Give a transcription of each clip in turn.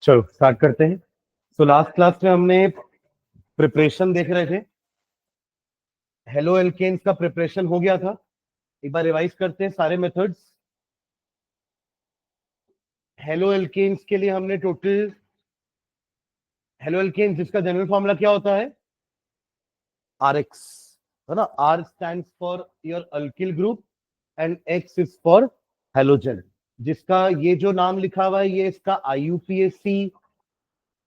चलो स्टार्ट करते हैं। तो लास्ट क्लास में हमने प्रिपरेशन देख रहे थे। हेलो एल्केन्स का प्रिपरेशन हो गया था। एक बार रिवाइज करते हैं सारे मेथड्स। हेलो एल्केन्स के लिए हमने टोटल हेलो एल्केन्स जिसका जनरल फॉर्मूला क्या होता है, RX, है ना। R stands for your alkyl group and X is for halogen. जिसका ये जो नाम लिखा हुआ है ये इसका IUPAC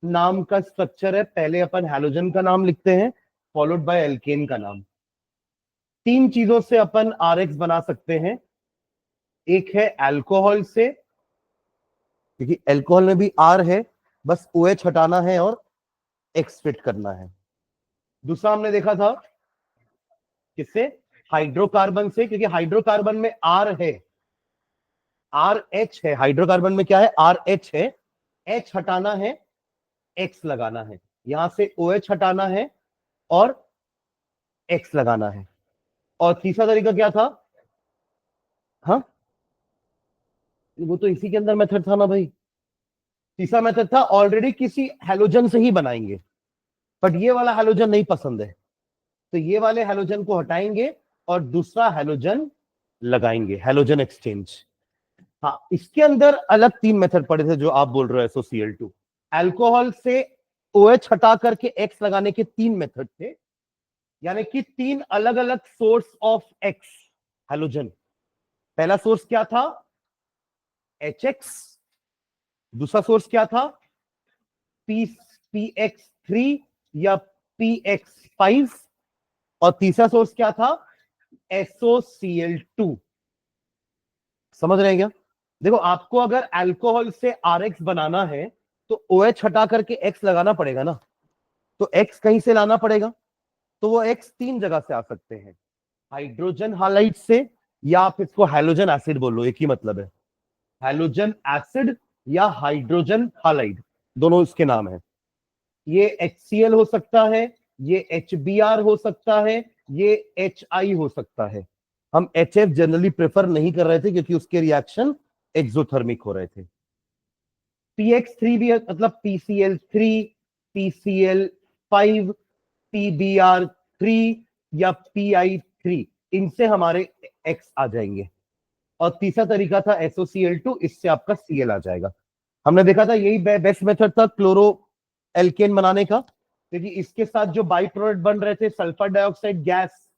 नाम का स्ट्रक्चर है। पहले अपन हैलोजन का नाम लिखते हैं, फॉलोड बाय एल्केन का नाम। तीन चीजों से अपन RX बना सकते हैं। एक है अल्कोहल से, क्योंकि अल्कोहल में भी R है, बस OH हटाना है और X फिट करना है। दूसरा हमने देखा था किससे, हाइड्रोकार्बन से, क्योंकि हाइड्रोकार्बन में R है, RH है। हाइड्रोकार्बन में क्या है, RH है। H हटाना है, X लगाना है। यहां से OH हटाना है और X लगाना है। और तीसरा तरीका क्या था, हाँ वो तो इसी के अंदर मेथड था ना भाई। तीसरा मेथड था ऑलरेडी किसी हैलोजन से ही बनाएंगे, बट ये वाला हैलोजन नहीं पसंद है, तो ये वाले हैलोजन को हटाएंगे और दूसरा हैलोजन लगाएंगे, हैलोजन एक्सचेंज। हाँ, इसके अंदर अलग तीन मेथड पड़े थे जो आप बोल रहे हो, SOCl2। अल्कोहल से OH हटा करके X लगाने के तीन मेथड थे, यानी कि तीन अलग अलग सोर्स ऑफ X हैलोजन। पहला सोर्स क्या था, HX। दूसरा सोर्स क्या था, PX3 या PX5। और तीसरा सोर्स क्या था, SOCl2। समझ रहे हैं क्या? देखो, आपको अगर अल्कोहल से RX बनाना है तो OH हटा करके X लगाना पड़ेगा ना, तो X कहीं से लाना पड़ेगा। तो वो X तीन जगह से आ सकते हैं, हाइड्रोजन हालाइड से, या आप इसको हैलोजन एसिड बोलो, एक ही मतलब है। हैलोजन एसिड या हाइड्रोजन हालाइड, दोनों इसके नाम है। ये HCl हो सकता है, ये HBr हो सकता है, ये HI हो सकता है। हम HF जनरली प्रेफर नहीं कर रहे थे क्योंकि उसके रिएक्शन एक्सोथर्मिक हो रहे थे। PX3 भी है, मतलब PCl3, PCl5, PBr3 या PI3, इनसे हमारे X आ जाएंगे। और तीसरा तरीका था SOCl2, इससे आपका Cl आ जाएगा। हमने देखा था यही बेस्ट मेथड था क्लोरो एल्केन बनाने का, क्योंकि इसके साथ जो बाई प्रोडक्ट बन रहे थे, सल्फर डाइऑक्साइड गैस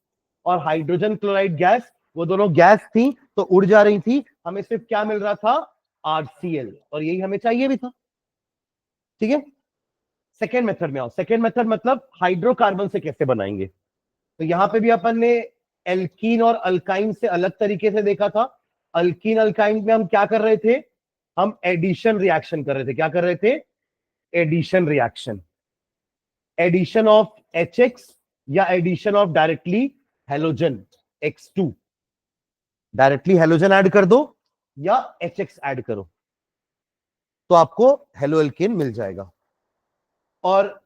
और हाइड्रोजन क्लोराइड गैस, वो दोनों गैस थी तो उड़ जा रही थी। हमें सिर्फ क्या मिल रहा था, RCl, और यही हमें चाहिए भी था। ठीक है, सेकेंड मेथड में आओ। सेकेंड मेथड मतलब हाइड्रोकार्बन से कैसे बनाएंगे। तो यहां पे भी अपन ने एल्कीन और अल्काइन से अलग तरीके से देखा था। अल्कीन अल्काइन में हम क्या कर रहे थे, हम एडिशन रिएक्शन कर रहे थे। क्या कर रहे थे, addition reaction. Addition of HX या addition of directly halogen X2। Directly halogen add कर दो या HX ऐड करो तो आपको हेलो एल्केन मिल जाएगा। और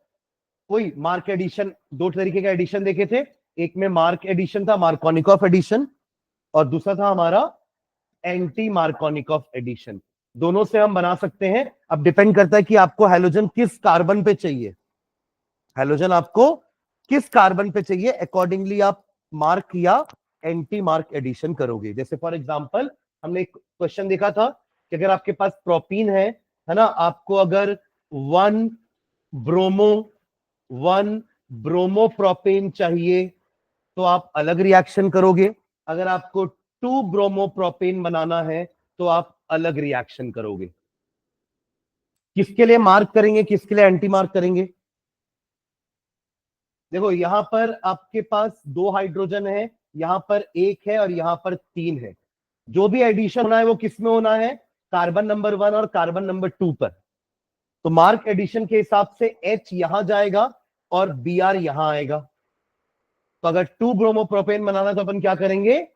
वही मार्क एडिशन, दो तरीके का एडिशन देखे थे। एक में मार्क एडिशन था, मार्कोनिकॉफ एडिशन, और दूसरा था हमारा एंटी मार्कोनिकॉफ एडिशन। दोनों से हम बना सकते हैं। अब डिपेंड करता है कि आपको हैलोजन किस कार्बन पे चाहिए। हैलोजन आपको किस कार्बन पे चाहिए, अकॉर्डिंगली आप मार्क या एंटी मार्क एडिशन करोगे। जैसे फॉर एग्जांपल हमने एक क्वेश्चन देखा था कि अगर आपके पास प्रोपीन है ना, आपको अगर वन ब्रोमो वन ब्रोमोप्रोपेन चाहिए तो आप अलग रिएक्शन करोगे। अगर आपको 2 ब्रोमोप्रोपेन बनाना है तो आप अलग रिएक्शन करोगे। किसके लिए मार्क करेंगे, किसके लिए एंटी मार्क करेंगे। देखो, यहां पर आपके पास 2 हाइड्रोजन है, यहां पर 1 है और यहां पर 3 है। जो भी एडिशन होना है वो किस में होना है, कार्बन नंबर 1 और कार्बन नंबर 2 पर। तो मार्क एडिशन के हिसाब से H यहां जाएगा और Br यहां आएगा। तो अगर 2 ब्रोमोप्रोपेन बनाना है तो अपन क्या करेंगे,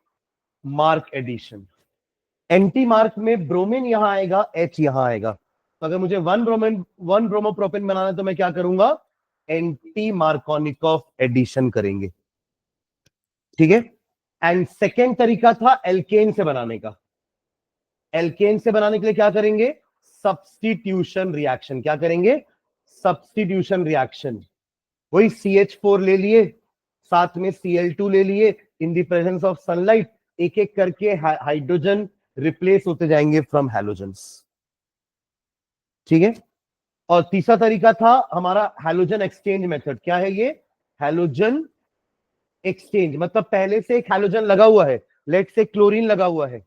मार्क एडिशन। एंटी मार्क में ब्रोमीन यहां आएगा, H यहां आएगा। तो अगर मुझे वन ब्रोमोप्रोपेन बनाना है तो मैं क्या करूंगा, एंटी मार्कोनिकॉफ एडिशन करेंगे। ठीक है। एंड सेकेंड तरीका था एल्केन से बनाने का। एल्केन से बनाने के लिए क्या करेंगे, सब्स्टिट्यूशन रिएक्शन। क्या करेंगे? Substitution reaction. वही CH4 ले लिए, साथ में Cl2 ले लिए, in the presence of sunlight एक एक करके हाइड्रोजन रिप्लेस होते जाएंगे फ्रॉम हैलोजेंस। ठीक है। और तीसरा तरीका था हमारा हैलोजन एक्सचेंज मेथड। क्या है ये? हैलोजन एक्सचेंज, मतलब पहले से एक हैलोजन लगा हुआ है, लेट से क्लोरीन लगा हुआ है,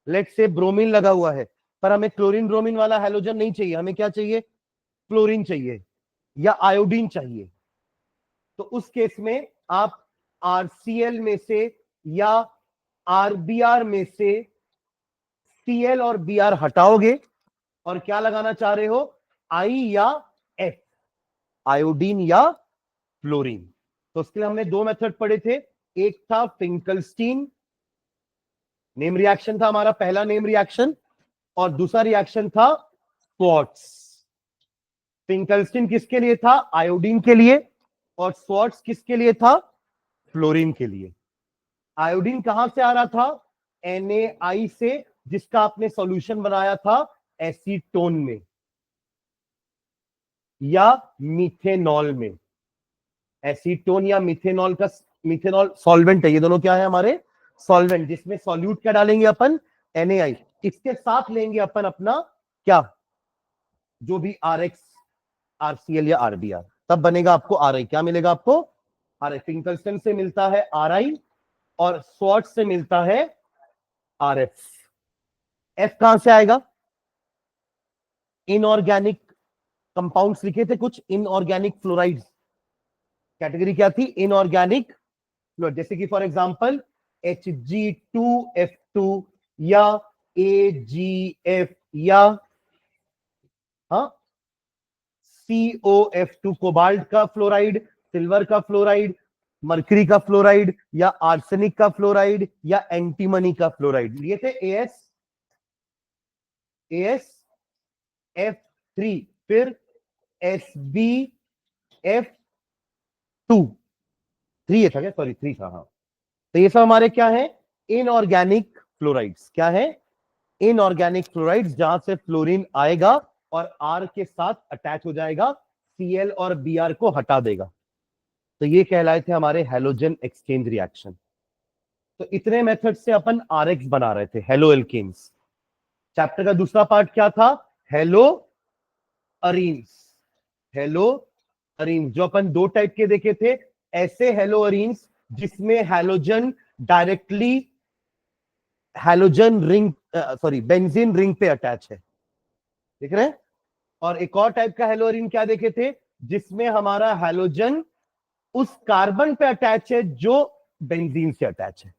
लेट से ब्रोमीन लगा हुआ है, पर हमें क्लोरीन ब्रोमीन वाला हैलोजन नहीं चाहिए, हमें क्या चाहिए? क्लोरीन चाहिए या आयोडीन चाहिए। तो उस केस में आप RCl में से या RBr में से Cl और Br हटाओगे और क्या लगाना चाह रहे हो? I या F, आयोडीन या फ्लोरीन। तो उसके लिए हमने दो मेथड पढ़े थे। एक था फिंकलस्टीन नेम रिएक्शन, था हमारा पहला नेम रिएक्शन, और दूसरा रिएक्शन था स्वार्ट्स। फिंकलस्टीन किसके लिए था? आयोडीन के लिए। और स्वार्ट्स किसके लिए था? फ्लोरीन के लिए। आयोडीन कहां से आ रहा था? NaI से, जिसका आपने सॉल्यूशन बनाया था एसीटोन में या मिथेनॉल में। एसीटोन या मिथेनॉल का, मिथेनॉल सॉल्वेंट है, ये दोनों क्या है हमारे? सॉल्वेंट, जिसमें सॉल्यूट क्या डालेंगे अपन? NaI। इसके साथ लेंगे अपन अपना क्या? जो भी RX, RCl या RBr, तब बनेगा आपको RI। क्या मिलेगा आपको? RI। फिंकलस्टन से मिलता है RI और स्वार्ट्स से मिलता है RF। F कहां से आएगा? इनऑर्गेनिक कंपाउंड्स लिखे थे कुछ, इनऑर्गेनिक फ्लोराइड्स। कैटेगरी क्या थी? इनऑर्गेनिक फ्लोराइड, जैसे कि फॉर एग्जांपल Hg2F2 या AgF या COF2, कोबाल्ट का फ्लोराइड, सिल्वर का फ्लोराइड, मर्करी का फ्लोराइड या आर्सेनिक का फ्लोराइड या एंटीमनी का फ्लोराइड। लिए थे AsF3, फिर SbF2, 3 था क्या? सॉरी 3 था, हाँ। तो ये सब हमारे क्या है? Inorganic fluorides. क्या है? इनऑर्गेनिक फ्लोराइड्स, जहां से फ्लोरीन आएगा और R के साथ अटैच हो जाएगा, Cl और Br को हटा देगा। तो ये कहलाए थे हमारे हैलोजन एक्सचेंज रिएक्शन। तो इतने मेथड से अपन RX बना रहे थे, हेलो एल्केन्स। चैप्टर का दूसरा पार्ट क्या था? Hello arenes. हेलो अरीन्स, जो अपन दो टाइप के देखे थे, ऐसे हेलो अरीन्स जिसमें halogen directly halogen ring, sorry benzene ring पे अटैच है, देख रहे हैं। और एक और टाइप का हेलोअरीन क्या देखे थे? जिसमें हमारा हैलोजन उस कार्बन पे अटैच है जो बेंजीन से अटैच है।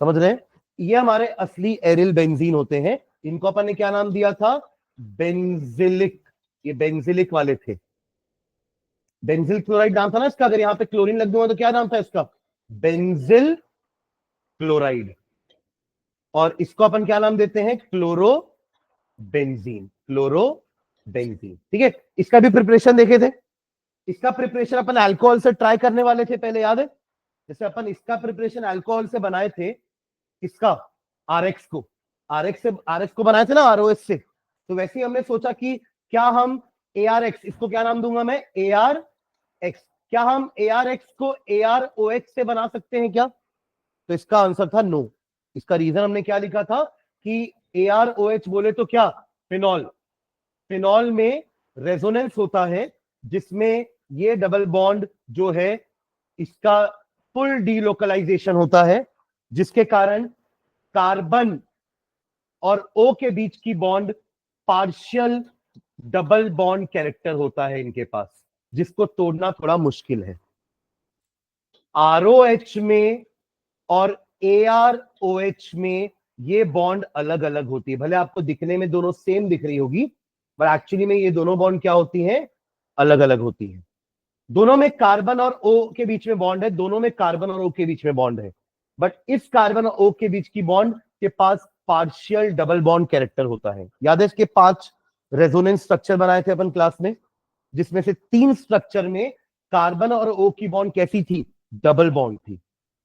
समझ रहे हैं? ये हमारे असली एरिल बेंजीन होते हैं। इनको अपन ने क्या नाम दिया था? बेंजिलिक। ये बेंजिलिक वाले थे। बेंजिल क्लोराइड नाम था ना इसका। अगर यहां पे क्लोरीन लग दूंगा तो क्या नाम था इसका? Benzyl chloride. और इसको अपन क्या नाम देते हैं? Chloro benzene. Chloro benzene. ठीक है। इसका भी प्रिपरेशन देखे थे। इसका प्रिपरेशन अपन अल्कोहल से ट्राई करने वाले थे पहले, याद है? जैसे अपन इसका प्रिपरेशन अल्कोहल से बनाए थे, इसका RX को, RX को बनाए थे ना ROH से। तो वैसे ही हमने सोचा कि क्या हम ARX, इसको क्या नाम दूंगा मैं? ARX। क्या हम ARX को AROH से बना सकते हैं क्या? तो इसका आंसर था नो। इसका रीजन हमने क्या लिखा था कि AROH बोले तो क्या? फिनॉल। फिनॉल में रेजोनेंस होता है, जिसमें ये डबल बॉन्ड जो है इसका फुल डीलोकलाइजेशन होता है, जिसके कारण कार्बन और O के बीच की bond partial double bond character होता है इनके पास, जिसको तोड़ना थोड़ा मुश्किल है। ROH में और AROH में ये बॉन्ड अलग अलग होती है। भले आपको दिखने में दोनों सेम दिख रही होगी, पर एक्चुअली में ये दोनों बॉन्ड क्या होती हैं? अलग अलग होती है। दोनों में कार्बन और O के बीच में बॉन्ड है, दोनों में कार्बन और O के बीच में बॉन्ड है, बट इस कार्बन और O के बीच की बॉन्ड के पास पार्शियल डबल बॉन्ड कैरेक्टर होता है। याद है इसके 5 रेजोनेंस स्ट्रक्चर बनाए थे अपन क्लास में, जिसमें से 3 स्ट्रक्चर में कार्बन और O की बॉन्ड कैसी थी? डबल बॉन्ड थी,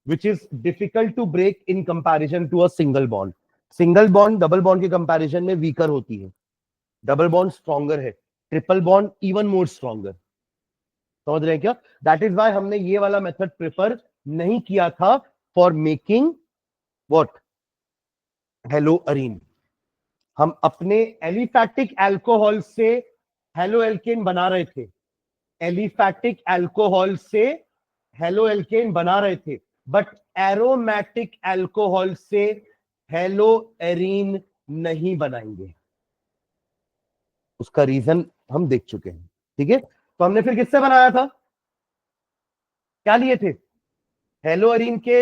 which is difficult to break in comparison to a single bond. Single bond double bond के कंपैरिजन में वीकर होती है। डबल बॉन्ड स्ट्रॉन्गर है, triple bond even more stronger. समझ रहे हैं क्या? दैट इज वाई हमने ये वाला मेथड प्रेफर नहीं किया था for making what, hello Areen. हम अपने एलिफैटिक अल्कोहल से हेलो एल्केन बना रहे थे, एलिफैटिक अल्कोहल से हेलो एल्केन बना रहे थे, बट एरोमेटिक अल्कोहल से हेलो एरीन नहीं बनाएंगे। उसका रीजन हम देख चुके हैं। ठीक है, तो हमने फिर किससे बनाया था, क्या लिए थे, हेलो अरीन के,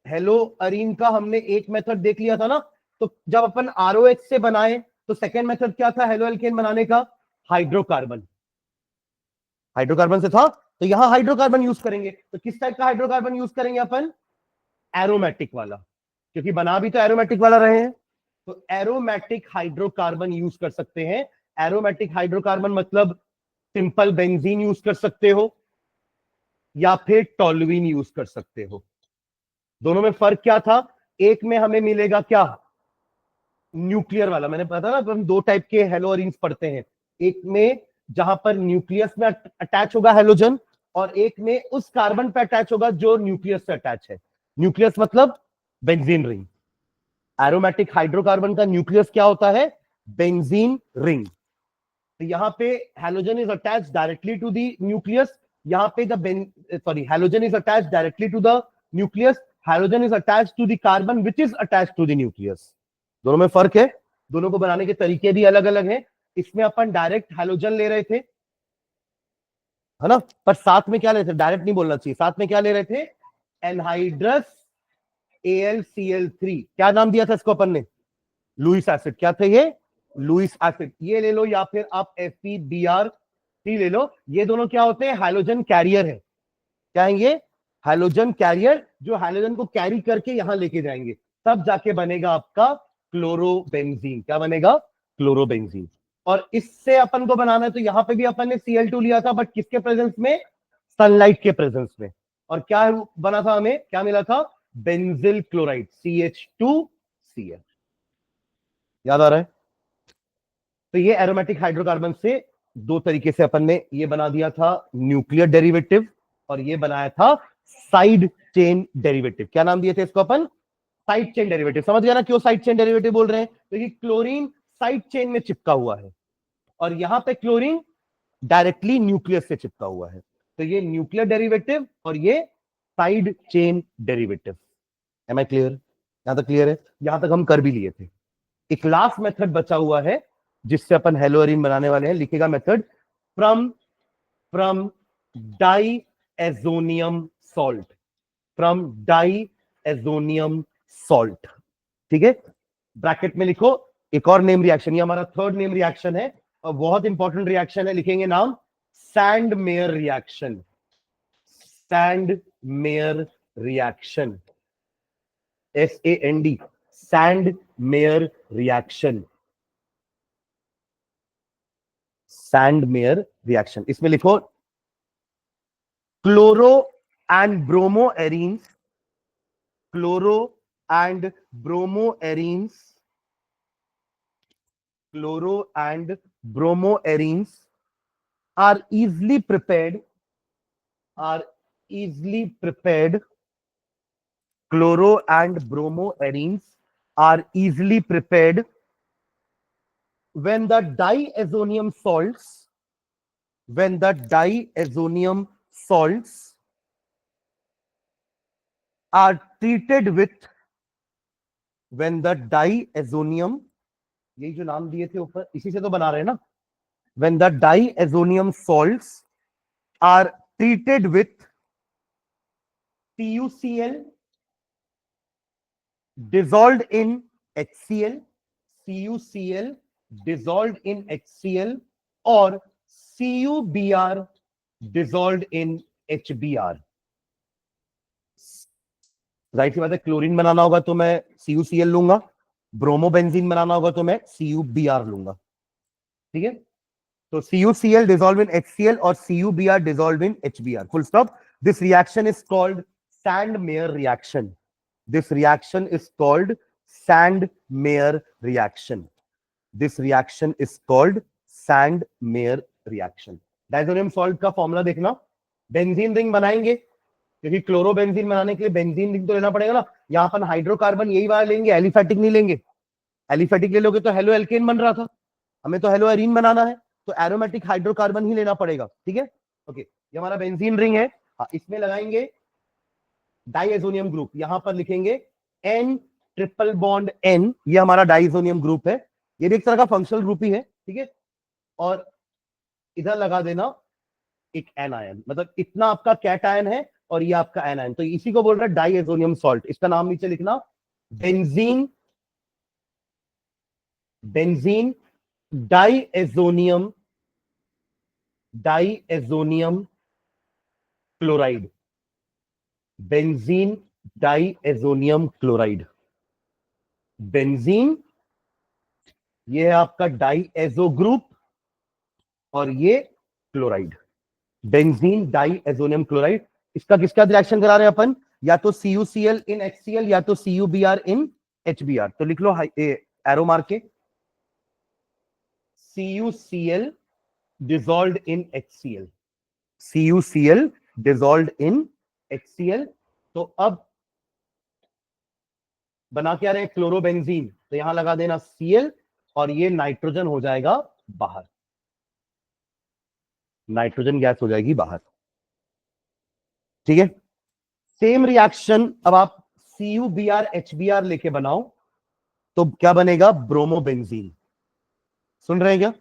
हेलो अरीन का हमने एक मेथड देख लिया था ना। तो जब अपन आरओएच से बनाए तो सेकेंड मेथड क्या था हेलो एल्केन बनाने का, हाइड्रोकार्बन, हाइड्रोकार्बन से था, तो यहां हाइड्रोकार्बन यूज करेंगे। तो किस टाइप का हाइड्रोकार्बन यूज करेंगे अपन, एरोमेटिक वाला, क्योंकि बना भी तो एरोमेटिक वाला रहे हैं, तो एरोमेटिक हाइड्रोकार्बन यूज कर सकते हैं। एरोमेटिक हाइड्रोकार्बन मतलब सिंपल बेंजीन यूज कर सकते हो या फिर टोल्यूइन यूज कर सकते हो। दोनों में फर्क क्या था, एक में हमें मिलेगा क्या, न्यूक्लियर वाला, मैंने पता ना हम दो टाइप के हेलोअरीन्स पढ़ते हैं, एक में जहां पर न्यूक्लियस में अटैच होगा हेलोजन, और एक में उस कार्बन पे अटैच होगा जो न्यूक्लियस से अटैच है। न्यूक्लियस मतलब बेंजीन रिंग। एरोमेटिक हाइड्रोकार्बन का न्यूक्लियस क्या होता है, बेंजीन रिंग। तो यहां पे halogen is attach directly to the nucleus, यहां पे halogen is attach directly to the nucleus, halogen is attach to the carbon which is attach to the nucleus. दोनों में फर्क है, दोनों को बनाने के तरीके भी अलग अलग हैं। इसमें अपन डायरेक्ट हेलोजन ले रहे थे, है ना, पर साथ में क्या ले रहे थे, डायरेक्ट नहीं बोलना चाहिए, साथ में क्या ले रहे थे, एनहाइड्रस AlCl3। क्या नाम दिया था इसको अपन ने, लुइस एसिड। क्या था ये, लुइस एसिड। ये ले लो या फिर आप FeBr3 ले लो। ये दोनों क्या होते हैं, हाइड्रोजन कैरियर है। क्या है ये, हाइड्रोजन कैरियर, जो हाइड्रोजन को कैरी करके यहां लेके जाएंगे, तब जाके बनेगा आपका क्लोरोबेंजीन। क्या बनेगा, क्लोरोबेंजीन। और इससे अपन को बनाना है तो यहां पे भी अपन ने Cl2 लिया था, बट किसके प्रेजेंस में, सनलाइट के प्रेजेंस में। और क्या बना था, हमें क्या मिला था, बेंजिल क्लोराइड CH2Cl। याद आ रहा है? तो ये एरोमेटिक हाइड्रोकार्बन से दो तरीके से अपन ने ये बना दिया था, न्यूक्लियर डेरिवेटिव, और ये बनाया था साइड चेन डेरिवेटिव। क्या नाम दिए थे इसको अपन, साइड चेन डेरिवेटिव। समझ गया ना क्यों साइड चेन डेरिवेटिव बोल रहे हैं, क्योंकि क्लोरीन साइड चेन में चिपका हुआ है और यहां पे क्लोरीन डायरेक्टली न्यूक्लियस से चिपका हुआ है। तो ये न्यूक्लियर डेरिवेटिव और ये side chain derivative. Am I clear, यहां तक क्लियर है? यहां तक हम कर भी लिए थे। एक लास्ट मेथड बचा हुआ है जिससे अपन हेलोअरीन बनाने वाले हैं। लिखेगा method, from from diazonium salt, from diazonium salt. ठीक है, ब्रैकेट में लिखो एक और नेम रिएक्शन, ये हमारा थर्ड नेम रिएक्शन है और बहुत इंपॉर्टेंट रिएक्शन है। लिखेंगे नाम, sand mayor reaction, sand mayor reaction, SAND, sand mayor reaction, sand mayor reaction. इसमें लिखो chloro and bromo arenes, chloro and bromo arenes, chloro and bromo arenes are easily prepared, are easily prepared, chloro and bromoarenes are easily prepared when the diazonium salts, when the diazonium salts are treated with, when the diazonium, ये जो नाम दिए थे ऊपर इसी से तो बना रहे हैं ना, when the diazonium salts are treated with CuCl dissolved in HCl, CuCl dissolved in HCl और CuBr dissolved in HBr। जाहिर सी बात है, क्लोरीन बनाना होगा तो मैं CuCl लूंगा, ब्रोमोबेंजीन बनाना होगा तो मैं CuBr लूंगा। ठीक है, तो CuCl dissolved in HCl और CuBr dissolved in HBr, full stop. This reaction is called Sand-Meyer reaction. This reaction is called Sand-Meyer reaction. This reaction is called sand-mayor reaction. Diazonium salt का formula देखना, benzene ring बनाएंगे, क्योंकि chlorobenzene बनाने के लिए benzene ring तो लेना पड़ेगा ना। यहाँ अपन हाइड्रोकार्बन यही वाला लेंगे, एलिफेटिक नहीं लेंगे। एलिफेटिक ले लोगे तो हेलो एल्केन बन रहा था, हमें तो हेलो एरीन बनाना है, तो एरोमेटिक हाइड्रोकार्बन ही लेना पड़ेगा। ठीक है, ओके, ये हमारा बेंजीन रिंग है। हाँ, इसमें लगाएंगे डाइएजोनियम ग्रुप, यहां पर लिखेंगे N ट्रिपल बॉन्ड N, ये हमारा डाइएजोनियम ग्रुप है, ये भी एक तरह का फंक्शनल ग्रुप ही है। ठीक है, और इधर लगा देना एक एनायन, मतलब इतना आपका कैटायन है और ये आपका एनायन, तो इसी को बोल रहा है डाइएजोनियम सॉल्ट। इसका नाम नीचे लिखना, benzene, benzene diazonium, diazonium chloride, benzene diazonium chloride. Benzene, ये है आपका डाइएजो ग्रुप, और ये क्लोराइड, बेंजीन डाइएजोनियम क्लोराइड। इसका किसका रिएक्शन करा रहे हैं अपन, या तो CuCl इन HCl या तो CuBr इन HBr। तो लिख लो एरो मार के, CuCl dissolved in HCl, CuCl dissolved in HCl। तो अब बना क्या रहे, क्लोरोबेंजीन, तो यहां लगा देना Cl, और ये नाइट्रोजन हो जाएगा बाहर, नाइट्रोजन गैस हो जाएगी बाहर। ठीक है, सेम रिएक्शन अब आप CuBr HBr लेके बनाओ, तो क्या बनेगा, ब्रोमोबेंजीन। सुन रहे हैं क्या,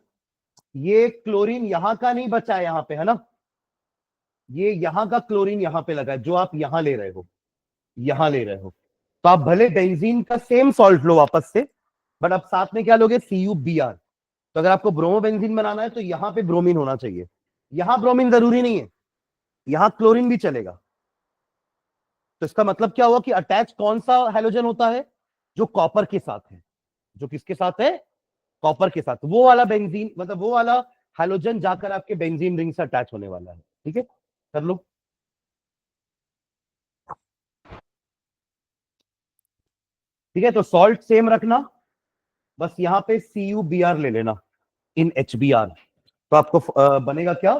ये क्लोरीन यहां का नहीं बचा है, यहां पे है ना, ये यहां का क्लोरीन यहां पे लगा है, जो आप यहां ले रहे हो, यहां ले रहे हो। तो आप भले बेंजीन का सेम सॉल्ट लो वापस से, बट अब साथ में क्या लोगे, CuBr। तो अगर आपको ब्रोमोबेंजीन बनाना है तो यहां पे ब्रोमीन होना चाहिए, यहां ब्रोमीन जरूरी नहीं है, यहां क्लोरीन भी चलेगा। तो इसका मतलब क्या हुआ कि अटैच कौन सा हेलोजन होता है, जो कॉपर के साथ है, जो किसके साथ है, कॉपर के साथ, वो वाला बेंजीन, मतलब वो वाला हेलोजन जाकर आपके बेंजीन रिंग से अटैच होने वाला है। ठीक है, कर लो। ठीक है, तो सॉल्ट सेम रखना, बस यहां पे CuBr ले लेना इन HBr, तो आपको बनेगा क्या,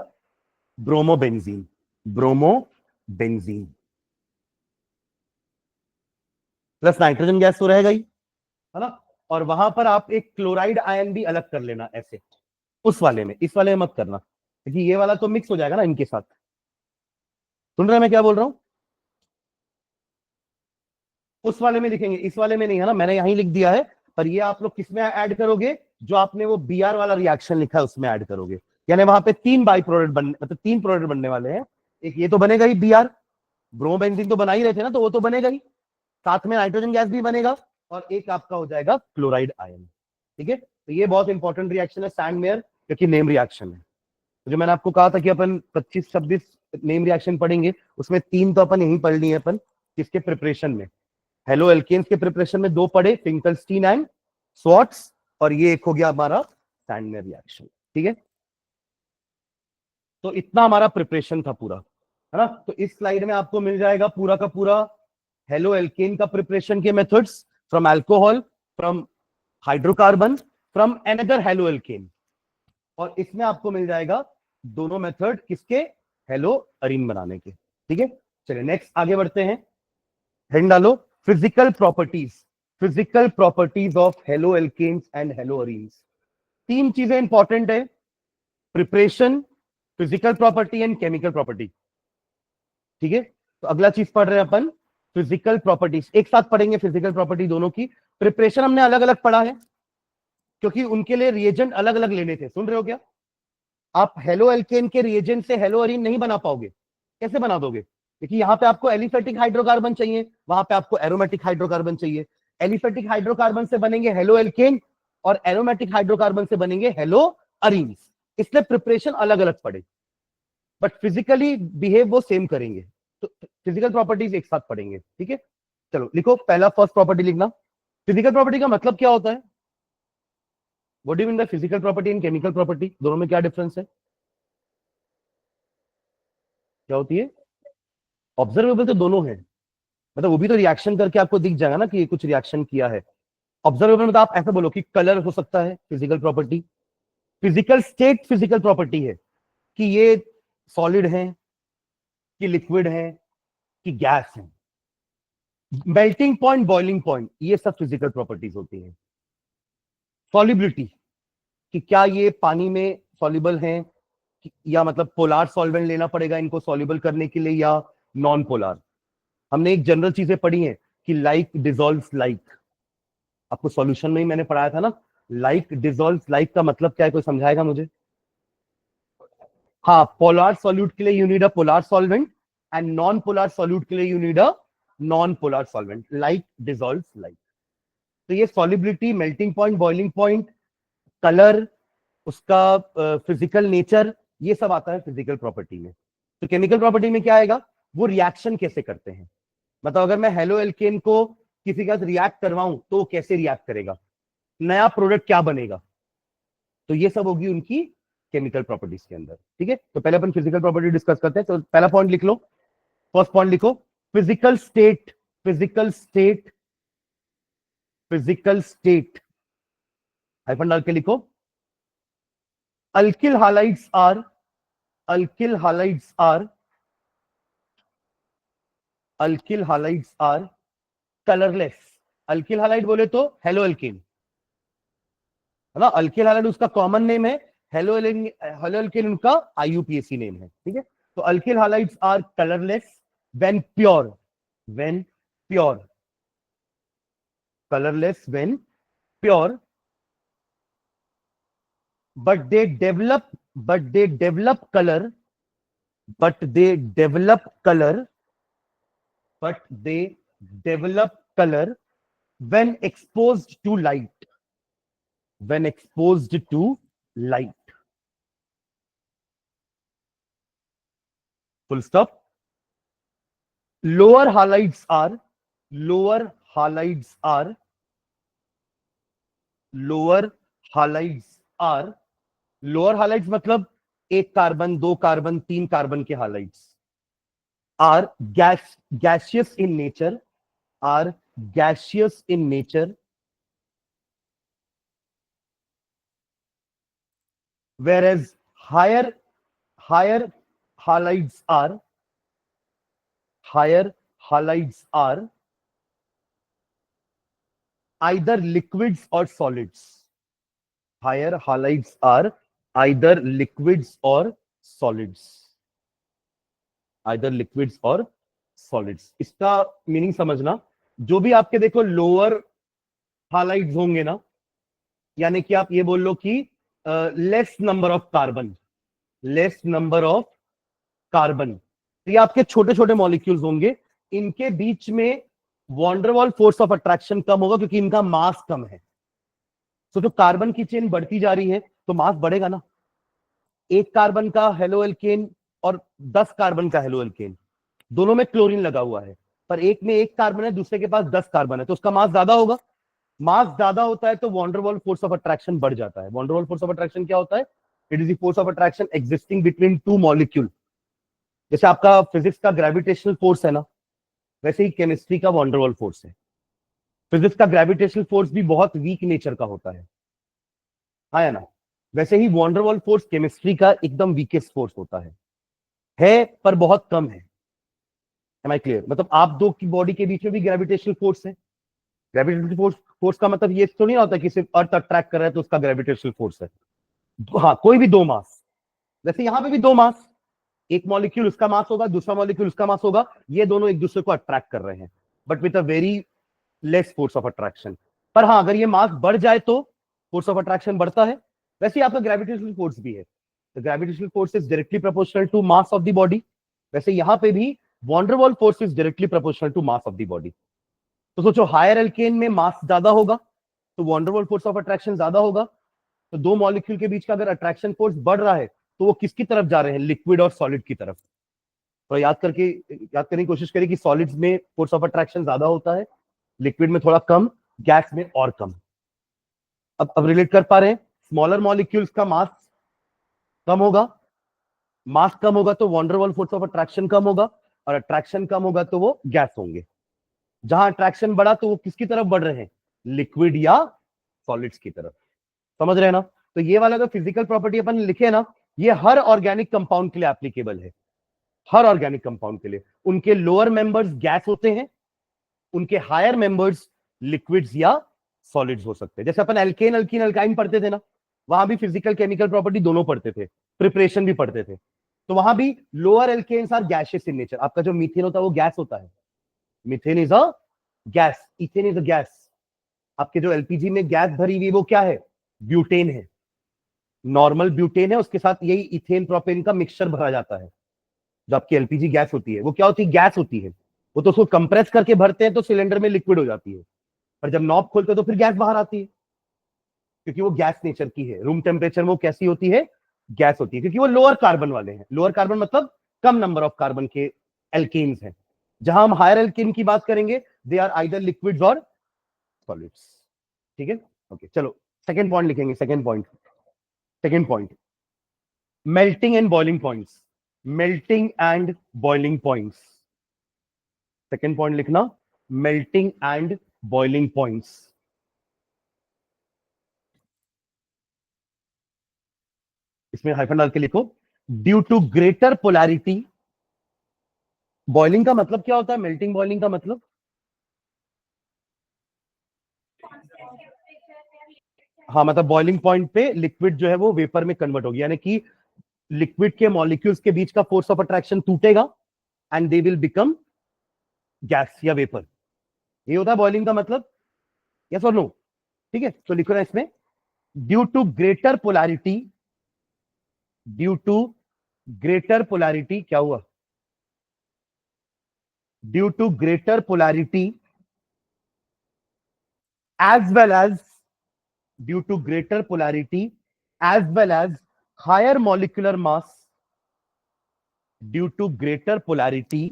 bromobenzene, bromobenzene plus nitrogen gas तो रहेगा ही, है ना। और वहां पर आप एक क्लोराइड आयन भी अलग कर लेना ऐसे, उस वाले में, इस वाले में मत करना, क्योंकि ये वाला तो मिक्स हो जाएगा ना इनके साथ। सुन रहे हैं मैं क्या बोल रहा हूं, उस वाले में लिखेंगे, इस वाले में नहीं, है ना, मैंने यहीं लिख दिया है। पर ये आप लोग किसमें ऐड करोगे, जो आपने वो Br वाला रिएक्शन लिखा है उसमें ऐड करोगे, यानी वहां पे 3 बाई प्रोडक्ट बनने, मतलब 3 प्रोडक्ट बनने वाले हैं। एक ये तो बनेगा ही Br, ब्रोमोबेंजीन तो बना ही रहे थे ना, तो वो तो बनेगा ही, साथ में नाइट्रोजन गैस भी बनेगा, और एक आपका हो जाएगा क्लोराइड आयन। ठीक है, तो ये बहुत इंपॉर्टेंट रिएक्शन है सैंड मेयर, क्योंकि नेम रिएक्शन है। तो जो मैंने आपको कहा था कि अपन 25-26 नेम रिएक्शन पढ़ेंगे, उसमें 3 तो अपन यहीं पढ़ लिए अपन, किसके प्रिपरेशन में, हेलो एल्केन्स के प्रिपरेशन में 2 पढ़े, फिंकलस्टीन एंड स्वार्ट्स, और ये एक हो गया हमारा सैंड मेयर रिएक्शन। ठीक है, तो इतना हमारा प्रिपरेशन था पूरा, है ना। तो इस स्लाइड में आपको मिल जाएगा पूरा का पूरा हेलो एल्केन का प्रिपरेशन के methods, from alcohol, from hydrocarbon, from another halo alkane, और इसमें आपको मिल जाएगा दोनों मेथड किसके, हेलो अरीन बनाने के। ठीक है, चलिए नेक्स्ट आगे बढ़ते हैं, हेडिंग डालो, physical properties, physical properties of halo alkanes and halo arenes. 3 चीजें इंपॉर्टेंट है, preparation, physical property and chemical property. ठीक है, तो अगला चीज पढ़ रहे हैं अपन, फिजिकल प्रॉपर्टीज, एक साथ पढ़ेंगे फिजिकल प्रॉपर्टी दोनों की। प्रिपरेशन हमने अलग अलग पढ़ा है, क्योंकि उनके लिए रिएजेंट अलग अलग लेने थे। सुन रहे हो क्या, आप हेलो एल्केन के रिएजेंट से हेलो अरीन नहीं बना पाओगे, कैसे बना दोगे, क्योंकि यहाँ पे आपको एलिफेटिक हाइड्रोकार्बन चाहिए, वहां पे आपको एरोमेटिक हाइड्रोकार्बन चाहिए। एलिफेटिक हाइड्रोकार्बन से बनेंगे हेलो एल्केन, और एरोमेटिक हाइड्रोकार्बन से बनेंगे हेलो अरीन्स, इसलिए प्रिपरेशन अलग अलग पड़े, बट फिजिकली बिहेव वो सेम करेंगे। तो फिजिकल प्रॉपर्टीज एक साथ पढ़ेंगे। ठीक है, चलो लिखो, पहला फर्स्ट प्रॉपर्टी लिखना। फिजिकल प्रॉपर्टी का मतलब क्या होता है, what do you mean by physical property and chemical property, दोनों में क्या डिफरेंस है, क्या होती है। ऑब्जर्वेबल तो दोनों है, मतलब वो भी तो रिएक्शन करके आपको दिख जाएगा ना कि ये कुछ रिएक्शन किया है, ऑब्जर्वेबल मतलब आप ऐसा बोलो कि कलर हो सकता है physical property, physical state physical property है कि ये सॉलिड है, कि लिक्विड है, कि गैस है। मेल्टिंग पॉइंट, बॉइलिंग पॉइंट, ये सब फिजिकल प्रॉपर्टीज होती है। सॉलिबिलिटी, कि क्या ये पानी में सॉल्युबल है, या मतलब पोलार सॉल्वेंट लेना पड़ेगा इनको सॉल्युबल करने के लिए, या नॉन पोलार। हमने एक जनरल चीजें पढ़ी हैं कि लाइक डिजोल्व्स लाइक, आपको सॉल्यूशन में ही मैंने पढ़ाया था ना। लाइक डिजोल्व्स लाइक का मतलब क्या है, कोई समझाएगा मुझे? हाँ, पोलार सॉल्यूट के लिए you need a polar solvent, and non polar solute के लिए you need a non polar solvent. Like dissolves like, तो ये solubility, melting point, boiling point, colour, उसका फिजिकल नेचर, ये सब आता है फिजिकल प्रॉपर्टी में। तो केमिकल प्रॉपर्टी में क्या आएगा, वो रिएक्शन कैसे करते हैं। मतलब अगर मैं हेलो एल्केन को किसी के साथ रिएक्ट करवाऊं तो वो कैसे रिएक्ट करेगा, नया प्रोडक्ट क्या बनेगा, तो ये सब होगी उनकी केमिकल प्रॉपर्टीज के अंदर। ठीक है, तो पहले अपन फिजिकल प्रॉपर्टी डिस्कस करते हैं। तो पहला पॉइंट लिख लो, फर्स्ट पॉइंट लिखो, physical state, physical state, physical state, hyphen डाल के लिखो। Alkyl halides are, alkyl halides are, alkyl halides are colourless. Alkyl halide बोले तो हेलो एल्केन, है ना। अल्किल हालाइड उसका कॉमन नेम है, हेलो हेलो एल्केन उनका आईयूपीएसी नेम है। ठीक है, तो alkyl halides are colourless when pure, when pure, colourless when pure, but they develop, but they develop color, but they develop color, but they develop color when exposed to light, when exposed to light, full stop. Lower halides are, lower halides are, lower halides are, lower halides मतलब एक carbon, दो carbon, तीन carbon के halides, are gaseous in nature, are gaseous in nature, whereas higher halides are, higher halides are either liquids or solids, higher halides are either liquids or solids, either liquids or solids। इसका meaning समझना, जो भी आपके देखो lower हालाइड्स होंगे ना, यानी कि आप ये बोल लो कि less number of carbon, less number of carbon, तो ये आपके छोटे छोटे मॉलिक्यूल्स होंगे, इनके बीच में वॉन्डरवॉल फोर्स ऑफ अट्रैक्शन कम होगा क्योंकि इनका मास कम है। तो जो कार्बन की चेन बढ़ती जा रही है तो मास बढ़ेगा ना। एक कार्बन का हेलो एल्केन और 10 कार्बन का हेलो एल्केन, दोनों में क्लोरीन लगा हुआ है, पर एक में एक कार्बन है, दूसरे के पास 10 कार्बन है, तो उसका मास ज्यादा होगा। मास ज्यादा होता है तो वॉन्डरवॉल फोर्स ऑफ अट्रैक्शन बढ़ जाता है। वॉन्डरवॉल फोर्स ऑफ अट्रैक्शन क्या होता है? It is the force of attraction existing between two molecule. जैसे आपका फिजिक्स का ग्रेविटेशनल फोर्स है ना, वैसे ही केमिस्ट्री का वॉन्डरवॉल फोर्स है। फिजिक्स का ग्रेविटेशनल फोर्स भी बहुत वीक नेचर का होता है ना। वैसे ही वॉन्डरवॉल फोर्स केमिस्ट्री का एकदम वीकेस्ट फोर्स होता है पर बहुत कम है। Am I clear? मतलब आप दो की बॉडी के बीच में भी ग्रेविटेशनल फोर्स है। ग्रेविटेशनल फोर्स, फोर्स का मतलब ये तो नहीं होता कि सिर्फ अर्थ अट्रैक्ट कर रहा है तो उसका ग्रेविटेशनल फोर्स है। हाँ, कोई भी दो मास, वैसे यहां पे भी दो मास, एक मॉलिक्यूल उसका मास होगा, दूसरा मॉलिक्यूल उसका मास होगा, ये दोनों एक दूसरे को अट्रैक्ट कर रहे हैं, but with a very less force of attraction. पर हाँ, अगर ये मास बढ़ जाए तो फोर्स ऑफ अट्रैक्शन बढ़ता है। वैसे ही आपका ग्रेविटेशनल फोर्स भी है, तो gravitational force is directly proportional to mass of the body. वैसे यहां पे भी van der Waal force is directly proportional to mass of the body. तो सोचो, हायर एल्केन में मास ज्यादा होगा तो वॉन्डरवॉल फोर्स ऑफ अट्रैक्शन ज्यादा होगा। तो दो मॉलिक्यूल के बीच का अगर अट्रैक्शन फोर्स बढ़ रहा है तो वो किसकी तरफ जा रहे हैं? लिक्विड और सॉलिड की तरफ। तो याद करने की कोशिश करें कि सॉलिड्स में फोर्स ऑफ अट्रैक्शन ज्यादा होता है, लिक्विड में थोड़ा कम, गैस में और कम। अब रिलेट कर पा रहे हैं? स्मॉलर मॉलिक्यूल्स का मास कम होगा, मास कम होगा तो वॉन्डरवॉल फोर्स ऑफ अट्रैक्शन कम होगा, और अट्रैक्शन कम होगा तो वो गैस होंगे। जहां अट्रैक्शन बढ़ा तो वो किसकी तरफ बढ़ रहे हैं? लिक्विड या सॉलिड्स की तरफ। समझ रहे हैं ना? तो ये वाला जो फिजिकल प्रॉपर्टी अपन लिखे है ना, ये हर ऑर्गेनिक कंपाउंड के लिए एप्लीकेबल है, हर ऑर्गेनिक कंपाउंड के लिए। उनके लोअर मेंबर्स गैस होते हैं, उनके हायर मेंबर्स लिक्विड्स या सॉलिड्स हो सकते हैं। जैसे अपन एल्केन अल्कीन अल्काइन पढ़ते थे ना, वहां भी फिजिकल केमिकल प्रॉपर्टी दोनों पढ़ते थे, प्रिपरेशन भी पढ़ते थे। तो वहां भी lower alkanes are gaseous in nature. आपका जो मीथेन होता है वो गैस होता है, methane is a gas, ethane is a gas. आपके जो एलपीजी में गैस भरी हुई वो क्या है? ब्यूटेन है, नॉर्मल ब्यूटेन है, उसके साथ यही इथेन प्रोपेन का मिक्सचर भरा जाता है। जो आपकी एलपीजी गैस होती है वो क्या होती है? गैस होती है। वो तो उसको कंप्रेस करके भरते हैं तो सिलेंडर में लिक्विड हो जाती है, पर जब नॉब खोलते हैं तो फिर गैस बाहर आती है, क्योंकि वो गैस नेचर की है। रूम टेम्परेचर वो कैसी होती है? गैस होती है, क्योंकि वो लोअर कार्बन वाले हैं। लोअर कार्बन मतलब कम नंबर ऑफ कार्बन के एल्केन्स हैं। जहां हम हायर एल्केन की बात करेंगे, दे आर आइदर लिक्विड्स और सॉलिड्स। ठीक है, ओके, चलो सेकेंड पॉइंट लिखेंगे। Second point, melting and boiling points. Melting and boiling points, second point लिखना, मेल्टिंग एंड बॉइलिंग पॉइंट्स। इसमें हाइफन डाल के लिखो, due to greater polarity. Boiling का मतलब क्या होता है? मेल्टिंग बॉइलिंग का मतलब, हाँ मतलब बॉइलिंग पॉइंट पे लिक्विड जो है वो वेपर में कन्वर्ट होगी, यानी कि लिक्विड के मॉलिक्यूल्स के बीच का फोर्स ऑफ अट्रैक्शन टूटेगा and they will become gas या वेपर। ये होता है बॉइलिंग का मतलब, यस और नो? ठीक है, तो लिखो ना इसमें, due to greater polarity, due to greater polarity क्या हुआ? Due to greater polarity as well as, due to greater polarity as well as higher molecular mass, due to greater polarity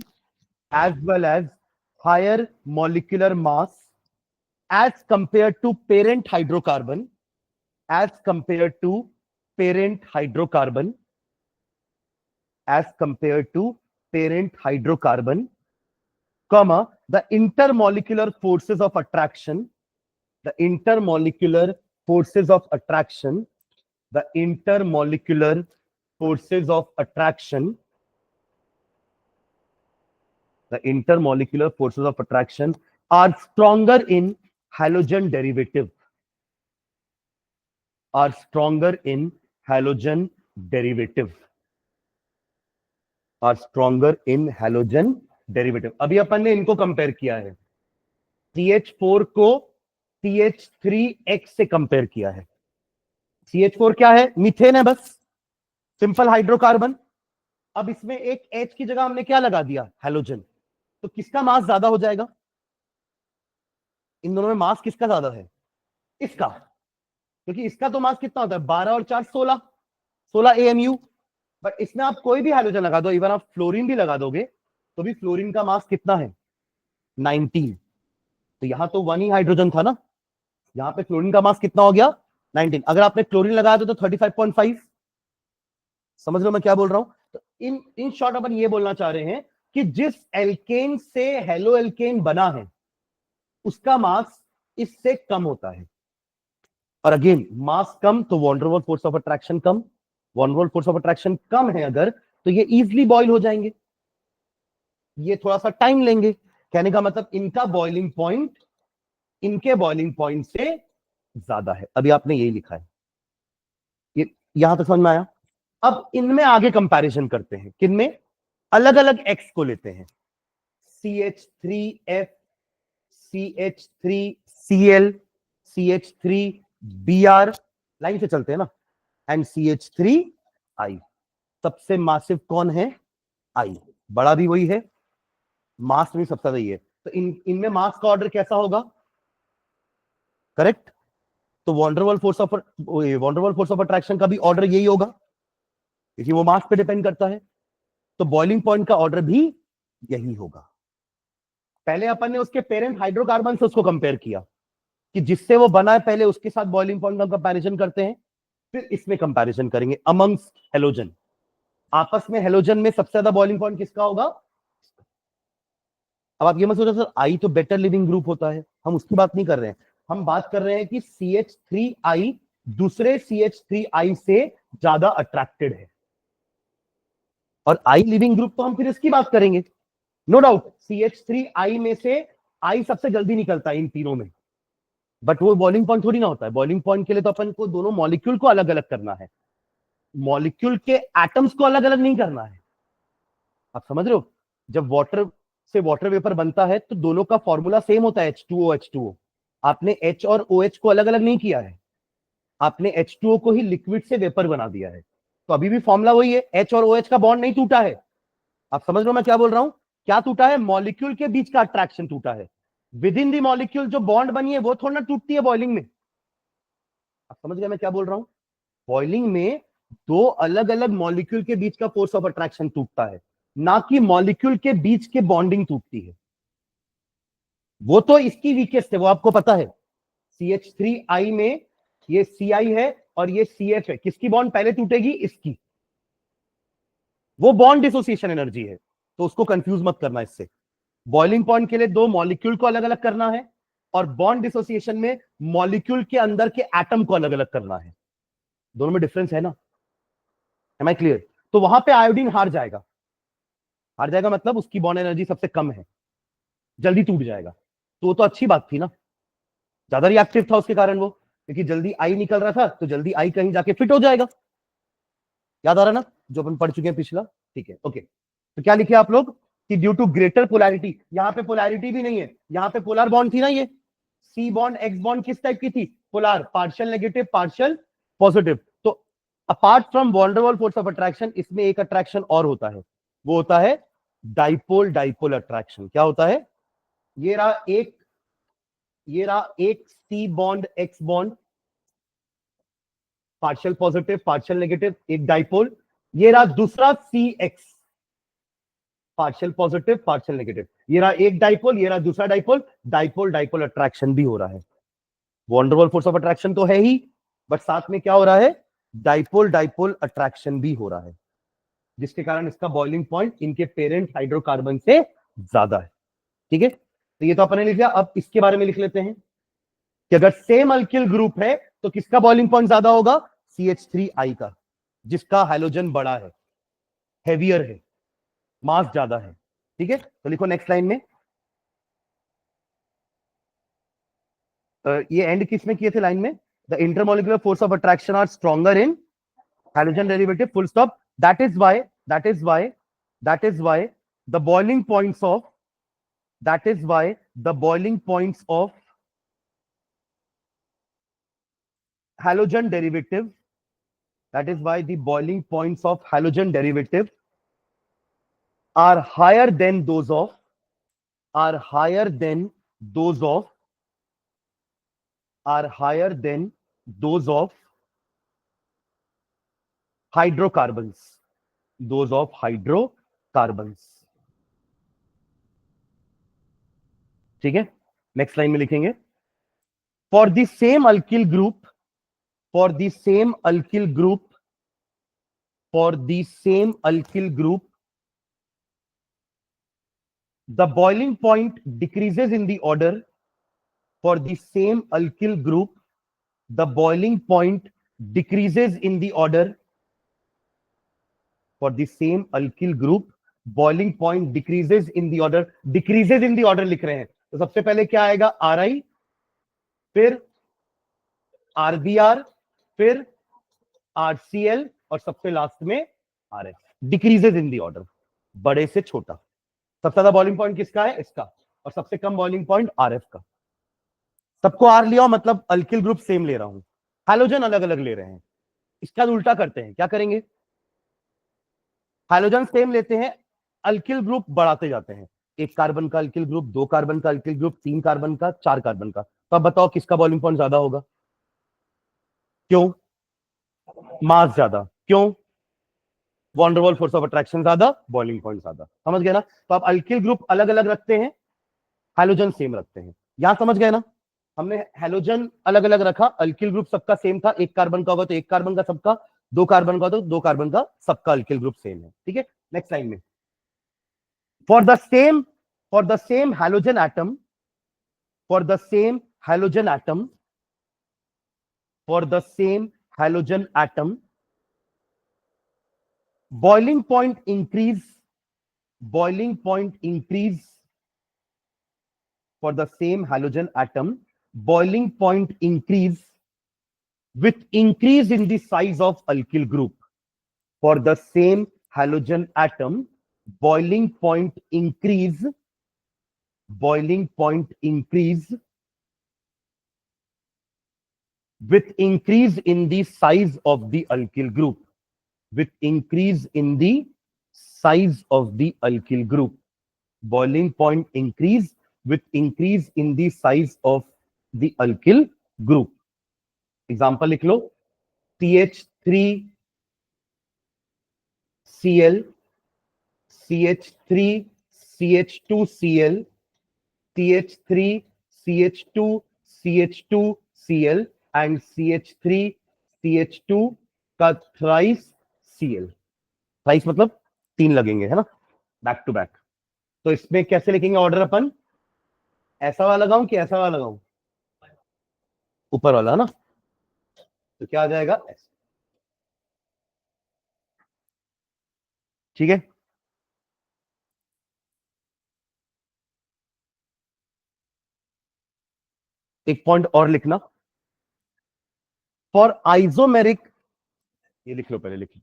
as well as higher molecular mass as compared to parent hydrocarbon, as compared to parent hydrocarbon, as compared to parent hydrocarbon, comma, the intermolecular forces of attraction, the intermolecular forces of attraction, the intermolecular forces of attraction, the intermolecular forces of attraction are stronger in halogen derivative, are stronger in halogen derivative, are stronger in halogen derivative। अभी अपन ने इनको compare किया है, CH4 को CH3X से compare किया है। CH4 क्या है? मीथेन है, बस सिंपल हाइड्रोकार्बन। अब इसमें एक H की जगह हमने क्या लगा दिया? हैलोजन। तो किसका मास ज्यादा हो जाएगा? इन दोनों में मास किसका ज्यादा है? इसका, क्योंकि इसका तो मास कितना होता है? 12 और 4 16, 16 AMU। बट इसमें आप कोई भी हाइड्रोजन लगा दो, इवन आप फ्लोरीन भी लगा दोगे, तो भी फ्लोरीन का मास कितना है? 19। तो यहां तो 1 ही हाइड्रोजन था ना, यहां पे फ्लोरीन का मास कितना हो गया? 19। अगर आपने क्लोरीन लगाया तो 35.5। समझ लो मैं क्या बोल रहा हूं? तो इन शॉर्ट अपन ये बोलना चाह रहे हैं कि जिस एल्केन से हेलो एल्केन बना है उसका मास इससे कम होता है। और अगेन मास कम तो van der Waals force of attraction कम, van der Waals force of attraction कम है अगर, तो ये इजीली बॉयल हो जाएंगे। ये थोड़ा सा टाइम लेंगे। कहने का मतलब इनका बॉइलिंग पॉइंट इनके बॉइलिंग पॉइंट से ज्यादा है। अभी आपने यही लिखा है, ये यहां तक समझ में आया? अब इनमें आगे कंपैरिजन करते हैं, किनमें? अलग अलग एक्स को लेते हैं, CH3F, CH3Cl, CH3Br, लाइन से चलते हैं ना, एंड CH3I। सबसे मासिव कौन है? I। बड़ा भी वही है, मास में सबसे ज्यादा ही है। तो इनमें मास का ऑर्डर कैसा होगा? करेक्ट। तो वॉन्डरवॉल फोर्स ऑफ अट्रैक्शन का भी ऑर्डर यही होगा, क्योंकि वो मास पे डिपेंड करता है। तो बॉइलिंग पॉइंट का ऑर्डर भी यही होगा। पहले अपन ने उसके पेरेंट हाइड्रोकार्बन से उसको कंपेयर किया कि जिससे वो बना है, पहले उसके साथ बॉइलिंग पॉइंट का कंपैरिजन करते हैं, फिर इसमें कंपैरिजन करेंगे अमंग्स हेलोजन। आपस में हेलोजन में सबसे ज्यादा बॉइलिंग पॉइंट किसका होगा? अब आप ये मत सोचो सर आई तो बेटर लिविंग ग्रुप होता है, हम उसकी बात नहीं कर रहे हैं। हम बात कर रहे हैं कि CH3I दूसरे CH3I से ज्यादा अट्रैक्टेड है, और I लिविंग ग्रुप तो हम फिर इसकी बात करेंगे, नो डाउट CH3I में से I सबसे जल्दी निकलता है इन तीनों में, बट वो बॉइलिंग पॉइंट थोड़ी ना होता है। बॉइलिंग पॉइंट के लिए तो अपन को दोनों मॉलिक्यूल को अलग अलग करना है, मॉलिक्यूल के एटम्स को अलग अलग नहीं करना है। आप समझ रहे हो? जब वाटर से वाटर वेपर बनता है तो दोनों का फॉर्मूला सेम होता है, H2O H2O। आपने H और OH को अलग अलग नहीं किया है, आपने H2O को ही लिक्विड से वेपर बना दिया है, तो अभी भी फॉर्मूला वही है, H और OH का बॉन्ड नहीं टूटा है। आप समझ रहे हो मैं क्या बोल रहा हूं? क्या टूटा है? मॉलिक्यूल के बीच का अट्रैक्शन टूटा है। विद इन दी मॉलिक्यूल जो बॉन्ड बनी है वो थोड़ा ना टूटती है बॉइलिंग में। आप समझ गए मैं क्या बोल रहा हूं? बॉइलिंग में दो अलग अलग मॉलिक्यूल के बीच का फोर्स ऑफ अट्रैक्शन टूटता है, ना कि मॉलिक्यूल के बीच के बॉन्डिंग टूटती है। वो तो इसकी वीकेस्ट है, वो आपको पता है। CH3I में ये Ci है और ये CF है, किसकी बॉन्ड पहले टूटेगी? इसकी। वो बॉन्ड डिसोसिएशन एनर्जी है, तो उसको कंफ्यूज मत करना इससे। बॉइलिंग पॉइंट के लिए दो मॉलिक्यूल को अलग अलग करना है, और बॉन्ड डिसोसिएशन में मॉलिक्यूल के अंदर के एटम को अलग अलग करना है। दोनों में डिफरेंस है ना? Am I clear? तो वहां पे आयोडीन हार जाएगा। हार जाएगा मतलब उसकी बॉन्ड एनर्जी सबसे कम है, जल्दी टूट जाएगा। तो वो तो अच्छी बात थी ना, ज्यादा रिएक्टिव था उसके कारण वो, क्योंकि जल्दी आई निकल रहा था तो जल्दी आई कहीं जाके फिट हो जाएगा। याद आ रहा ना जो अपन पढ़ चुके हैं पिछला? ठीक है, ओके। तो क्या लिखे आप लोग कि ड्यू टू ग्रेटर पोलैरिटी, यहां पे पोलैरिटी भी नहीं है, यहां पे पोलर बॉन्ड थी ना, ये सी बॉन्ड एक्स बॉन्ड किस टाइप की थी? Polar, partial negative partial positive. तो apart from van der Waal force of attraction, इसमें एक अट्रैक्शन और होता है, वो होता है डाइपोल डाइपोल अट्रैक्शन। क्या होता है? ये रहा एक, ये रहा एक C bond X bond, partial positive partial negative, एक डाइपोल। ये रहा दूसरा C X, partial positive partial negative. ये रहा एक डाइपोल, ये रहा दूसरा डाइपोल। डाइपोल डाइपोल अट्रैक्शन भी हो रहा है। Van der Waal force of attraction तो है ही, बट साथ में क्या हो रहा है? डाइपोल डाइपोल अट्रैक्शन भी हो रहा है, जिसके कारण इसका बॉइलिंग पॉइंट इनके पेरेंट हाइड्रोकार्बन से ज्यादा है। ठीक है, तो ये तो अपने लिख लिया। अब इसके बारे में लिख लेते हैं कि अगर सेम अल्किल ग्रुप है तो किसका बॉइलिंग पॉइंट ज्यादा होगा? CH3I का, जिसका हाइड्रोजन बड़ा है, हेवियर है, मास ज्यादा है। ठीक है, तो लिखो नेक्स्ट लाइन में। ये एंड किस में किए थे लाइन में? The intermolecular force of attraction are stronger in hydrogen derivative, full stop. That is why the boiling points of, that is why the boiling points of halogen derivative, that is why the boiling points of halogen derivative are higher than those of, are higher than those of, are higher than those of hydrocarbons, those of hydrocarbons। ठीक है, next line में लिखेंगे for the same alkyl group, for the same alkyl group, for the same alkyl group, the boiling point decreases in the order, for the same alkyl group the boiling point decreases in the order, for the same alkyl group boiling point decreases in the order। decreases in the order लिख रहे हैं तो सबसे पहले क्या आएगा? Ri, फिर RBr, फिर RCl, और सबसे लास्ट में RF। डिक्रीजेज इन दी ऑर्डर, बड़े से छोटा। सबसे ज्यादा बॉइलिंग पॉइंट किसका है? इसका। और सबसे कम बॉइलिंग पॉइंट RF का। सबको आर लिया मतलब अल्किल ग्रुप सेम ले रहा हूं, हाइड्रोजन अलग अलग ले रहे हैं। इसका उल्टा करते हैं, क्या करेंगे? हाइड्रोजन सेम लेते हैं, अल्किल ग्रुप बढ़ाते जाते हैं। एक कार्बन का अल्किल ग्रुप, दो कार्बन का अल्किल ग्रुप, तीन कार्बन का, चार कार्बन का। तो अब बताओ किसका बॉइलिंग पॉइंट ज्यादा होगा? क्यों? मास ज्यादा। क्यों? Van der Waal force of attraction ज्यादा, बॉइलिंग पॉइंट ज्यादा। समझ गए ना? तो आप अल्किल ग्रुप अलग अलग रखते हैं, हाइड्रोजन सेम रखते हैं। यहां समझ गए ना? हमने हैलोजन अलग अलग रखा, अल्किल ग्रुप सबका सेम था। एक कार्बन का होगा तो एक कार्बन का सबका, दो कार्बन का तो दो कार्बन का सबका अल्किल ग्रुप सेम है। ठीक है, नेक्स्ट लाइन में for the same halogen atom, for the same halogen atom, for the same halogen atom, boiling point increase for the same halogen atom, boiling point increase with increase in the size of alkyl group. For the same halogen atom, boiling point increase with increase in the size of the alkyl group. With increase in the size of the alkyl group. Boiling point increase with increase in the size of the alkyl group. Example लिख लो, CH3Cl, CH3CH2Cl, CH3CH2CH2Cl and CH3CH2 का thrice Cl. Thrice मतलब 3 लगेंगे, है ना, back to back. तो इसमें कैसे लिखेंगे ऑर्डर अपन? ऐसा वाला लगाऊं कि ऐसा वाला लगाऊं? ऊपर वाला, है ना. तो क्या आ जाएगा? ठीक है. एक पॉइंट और लिखना, फॉर आइसोमेरिक, ये लिख लो, पहले लिख लो.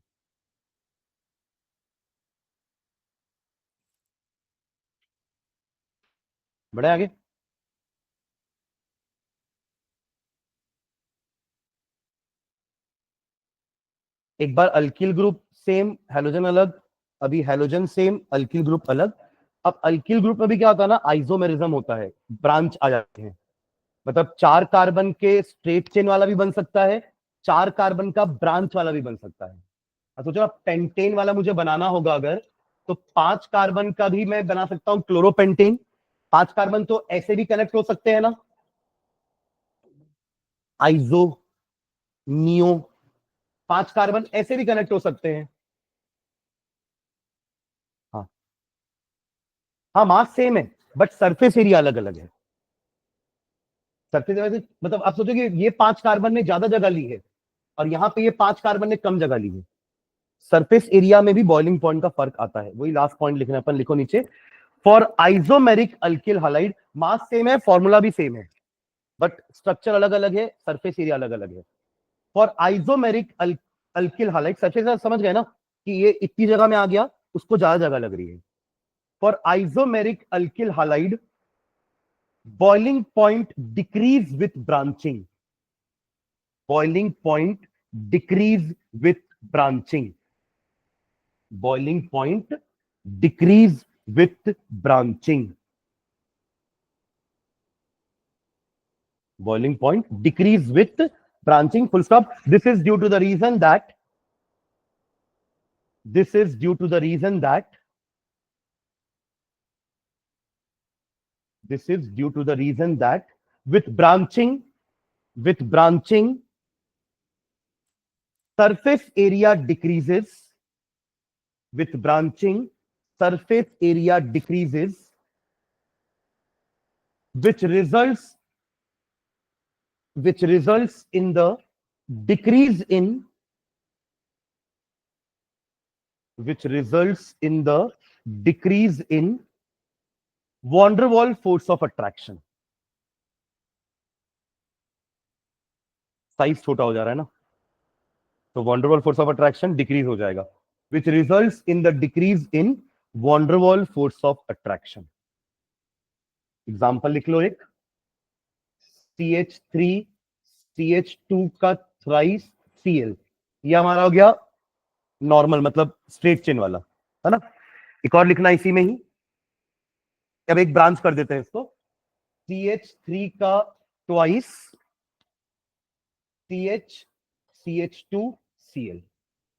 बढ़े आगे. एक बार अल्किल ग्रुप सेम, हैलोजन अलग. अभी हैलोजन सेम, अल्किल ग्रुप अलग. अब अल्किल ग्रुप में भी क्या होता है ना, आइसोमेरिज्म होता है, ब्रांच आ जाते हैं. मतलब 4 कार्बन के स्ट्रेट चेन वाला भी बन सकता है, 4 कार्बन का ब्रांच वाला भी बन सकता है. अब सोचो पेंटेन वाला मुझे बनाना होगा अगर, तो 5 कार्बन का भी मैं बना सकता हूं क्लोरोपेंटेन. 5 कार्बन तो ऐसे भी कनेक्ट हो सकते हैं ना, आइसो, नियो. 5 कार्बन ऐसे भी कनेक्ट हो सकते हैं. हाँ, हाँ, मास सेम है बट सरफेस एरिया अलग अलग है. सरफेस एरिया मतलब आप सोचो कि ये 5 कार्बन ने ज्यादा जगह ली है और यहाँ पे ये 5 कार्बन ने कम जगह ली है. सरफेस एरिया में भी बॉइलिंग पॉइंट का फर्क आता है. वही लास्ट पॉइंट लिखना, अपन लिखो नीचे, for isomeric alkyl halide, mass same है, फॉर्मूला भी सेम है, बट स्ट्रक्चर अलग अलग है, सरफेस एरिया अलग अलग है. For isomeric alkyl halide, surface समझ गए ना कि ये इतनी जगह में आ गया, उसको ज्यादा जगह लग रही है. For isomeric alkyl halide, boiling point decrease with branching. Boiling point decrease with branching. Boiling point decrease with branching. Boiling point decrease with branching, full stop. This is due to the reason that with branching, surface area decreases. With branching, surface area decreases, which results in the decrease in van der Waals force of attraction. Size छोटा हो जा रहा है ना, तो van der Waals force of attraction decrease हो जाएगा, which results in the decrease in van der Waals force of attraction. Example लिख लो, एक CH3CH2 का थ्राइस Cl, ये हमारा हो गया नॉर्मल, मतलब स्ट्रेट चेन वाला, है ना. एक और लिखना इसी में ही. अब एक ब्रांच कर देते हैं इसको, CH3 का ट्वाइस CH2Cl.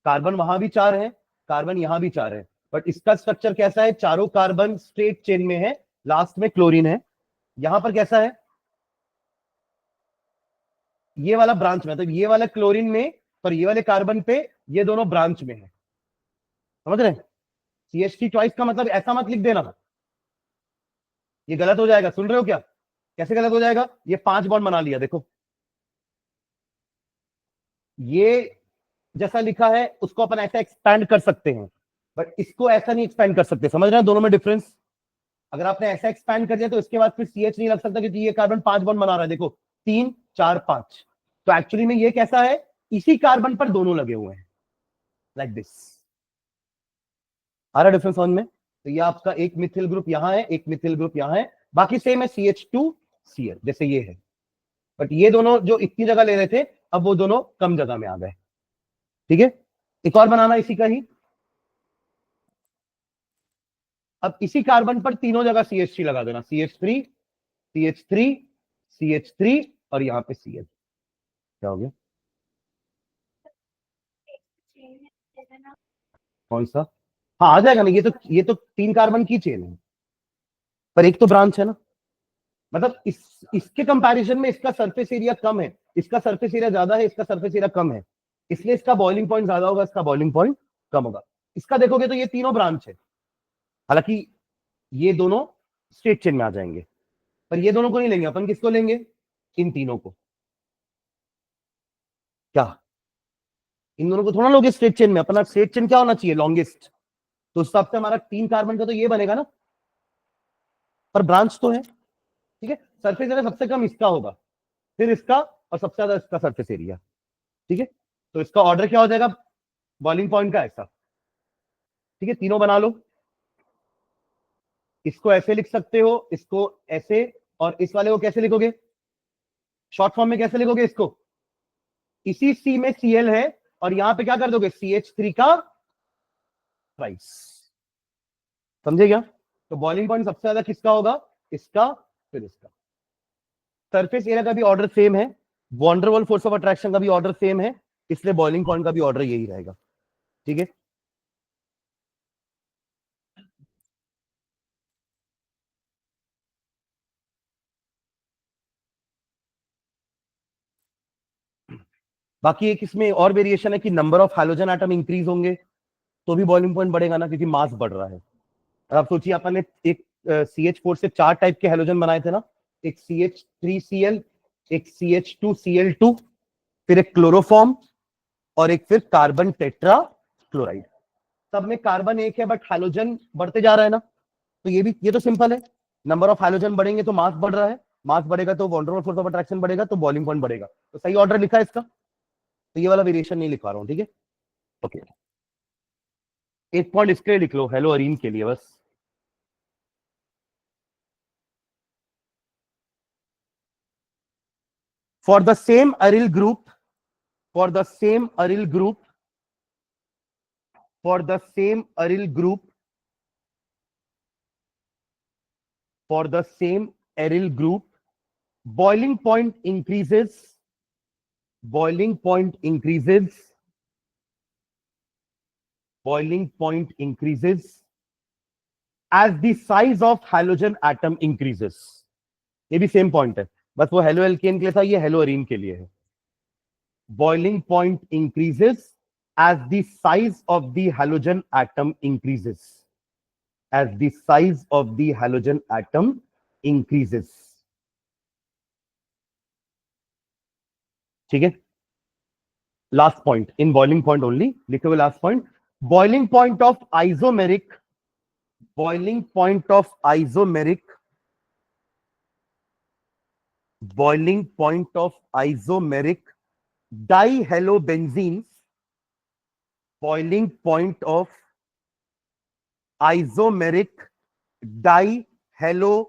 कार्बन वहां भी 4 है, कार्बन यहां भी 4 है, बट इसका स्ट्रक्चर कैसा है, चारों कार्बन स्ट्रेट चेन में है, लास्ट में क्लोरीन है. यहां पर कैसा है, ये वाला ब्रांच में, मतलब ये वाला क्लोरीन में और ये वाले कार्बन पे, ये दोनों ब्रांच में है. समझ रहे हैं? CH3 ट्वाइस का मतलब ऐसा मत लिख देना, ये गलत हो जाएगा. सुन रहे हो क्या? कैसे गलत हो जाएगा? ये 5 बॉन्ड बना लिया, देखो ये जैसा लिखा है उसको अपन ऐसा एक्सपैंड कर सकते हैं, बट इसको ऐसा नहीं एक्सपैंड कर सकते। समझ रहे हैं दोनों में डिफरेंस? अगर आपने ऐसा एक्सपैंड कर दिया तो इसके बाद फिर CH नहीं लग सकता, क्योंकि ये कार्बन 5 बॉन्ड बना रहा है, देखो 3 4 5। तो एक्चुअली में ये कैसा है, इसी कार्बन पर दोनों लगे हुए हैं, लाइक दिस। आ रहा डिफरेंस समझ में? तो ये आपका एक मिथिल ग्रुप यहां है, एक मिथिल ग्रुप यहां है, बाकी सेम है CH2Cl जैसे ये है, बट ये दोनों जो इतनी जगह ले रहे थे अब वो दोनों कम जगह में आ गए। ठीक है, एक और बनाना इसी का ही। अब इसी कार्बन पर तीनों जगह CH3 लगा देना, CH3 CH3 CH3 और यहां पे Cl। क्या हो गया? कौन सा? हाँ आ जाएगा ना, ये तो 3 कार्बन की चेन है, पर एक तो ब्रांच है ना। मतलब इसके कंपैरिजन में इसका सरफेस एरिया कम है, इसका सरफेस एरिया ज्यादा है, इसका सरफेस एरिया कम है, इसलिए इसका बॉइलिंग पॉइंट ज्यादा होगा, इसका बॉइलिंग पॉइंट कम होगा। इसका देखोगे तो ये तीनों ब्रांच है, हालांकि ये दोनों स्ट्रेट चेन में आ जाएंगे, पर ये दोनों को नहीं लेंगे अपन, किसको लेंगे? इन तीनों को। क्या इन दोनों को थोड़ा लोगे स्ट्रेट चेन में? अपना स्ट्रेट चेन क्या होना चाहिए? लॉन्गेस्ट। तो उस हिसाब से हमारा 3 कार्बन का तो ये बनेगा ना, पर ब्रांच तो है। ठीक है, सरफेस एरिया सबसे कम इसका होगा, फिर इसका, और सबसे ज्यादा इसका सरफेस एरिया। ठीक है, तो इसका ऑर्डर क्या हो जाएगा बॉइलिंग पॉइंट का? ऐसा। ठीक है, तीनों बना लो। इसको ऐसे लिख सकते हो, इसको ऐसे, और इस वाले को कैसे लिखोगे? शॉर्ट फॉर्म में कैसे लिखोगे इसको? इसी C में Cl है, और यहां पे क्या कर दोगे? CH3 का प्राइस। समझे क्या? तो बॉइलिंग पॉइंट सबसे ज्यादा किसका होगा? इसका, फिर इसका। सरफेस एरिया का भी ऑर्डर सेम है, वॉन्डरवॉल फोर्स ऑफ अट्रैक्शन का भी ऑर्डर सेम है, इसलिए बॉइलिंग पॉइंट का भी ऑर्डर यही रहेगा। ठीक है, बाकी एक इसमें और वेरिएशन है कि number of hydrogen atom increase होंगे तो भी बॉइलिंग पॉइंट बढ़ेगा ना, क्योंकि मास बढ़ रहा है। और आप सोचिए अपन ने एक CH4 से 4 टाइप के हेलोजन बनाए थे ना, एक CH3Cl, एक CH2Cl2, फिर एक क्लोरोफॉर्म, और एक फिर कार्बन टेट्रा क्लोराइड। सब में कार्बन एक है, बट हाइड्रोजन बढ़ते जा रहा है ना। तो ये तो सिंपल है, नंबर ऑफ हाइड्रोजन बढ़ेंगे तो मास बढ़ रहा है, मास बढ़ेगा तो van der Waals force of attraction बढ़ेगा, तो बॉइलिंग पॉइंट बढ़ेगा। तो सही ऑर्डर लिखा है इसका, तो ये वाला वेरिएशन नहीं लिखवा रहा हूं। ठीक है, ओके। एक पॉइंट इसके लिए लिख लो, हेलो अरीन के लिए बस। For the same aryl group, for the same aryl group, for the same aryl group, for the same aryl group, boiling point increases, boiling point increases, boiling point increases as the size of halogen atom increases. ये भी same point है, बस वो halo alkane के लिए था, ये hello Areen के लिए है। Boiling point increases as the size of the halogen atom increases. As the size of the halogen atom increases. ठीक है, last point in boiling point only लिखे हुए, last point, boiling point of isomeric, boiling point of isomeric, boiling point of isomeric dihalobenzene, boiling point of isomeric dihalobenzene.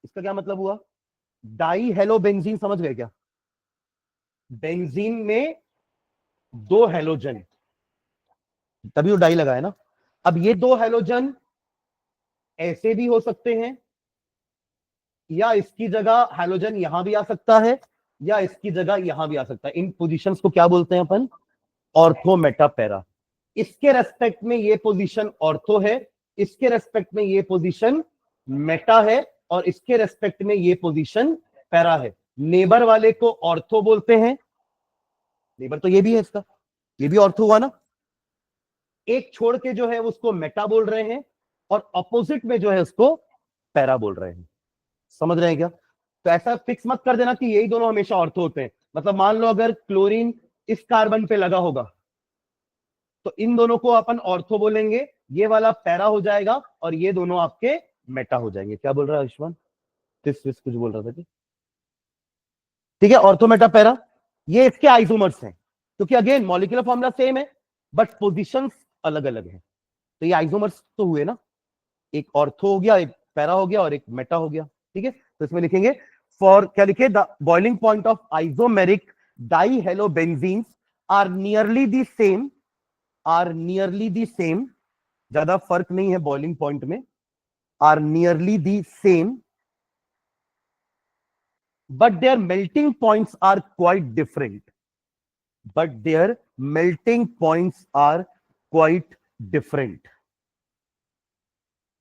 इसका क्या मतलब हुआ? डाइहेलोबेंजीन समझ गए क्या? बेंजीन में 2 हेलोजन, तभी वो डाई लगा है ना। अब ये 2 हेलोजन ऐसे भी हो सकते हैं, या इसकी जगह हेलोजन यहां भी आ सकता है, या इसकी जगह यहां भी आ सकता है। इन पोजीशंस को क्या बोलते हैं अपन? Ortho meta para. इसके रेस्पेक्ट में ये पोजीशन ऑर्थो है, इसके रेस्पेक्ट में ये पोजीशन मेटा है, और इसके रेस्पेक्ट में ये पोजीशन पैरा है। नेबर वाले को ऑर्थो बोलते हैं, नेबर तो ये भी है इसका, ये भी ऑर्थो हुआ ना। एक छोड़ के जो है उसको मेटा बोल रहे हैं, और अपोजिट में जो है उसको पैरा बोल रहे हैं। समझ रहे हैं क्या? तो ऐसा फिक्स मत कर देना कि यही दोनों हमेशा ऑर्थो होते हैं। मतलब मान लो अगर क्लोरीन इस कार्बन पे लगा होगा तो इन दोनों को अपन ऑर्थो बोलेंगे, ये वाला पैरा हो जाएगा और ये दोनों आपके मेटा हो जाएंगे। क्या बोल रहा है आयुष्मान? कुछ बोल रहा था जी। ठीक है, ऑर्थो मेटा पैरा ये इसके आइसोमर्स हैं, क्योंकि अगेन मॉलिक्यूलर फॉर्मूला सेम है बट पोजीशंस अलग अलग है। तो ये आइसोमर्स तो हुए ना, एक ऑर्थो हो गया, एक पैरा हो गया और एक मेटा हो गया। ठीक है, तो इसमें लिखेंगे फॉर, क्या लिखे, the boiling point of isomeric dihalobenzenes are nearly the same, are nearly the same, ज्यादा फर्क नहीं है बॉइलिंग पॉइंट में, are nearly the same but their melting points are quite different, but their melting points are quite different,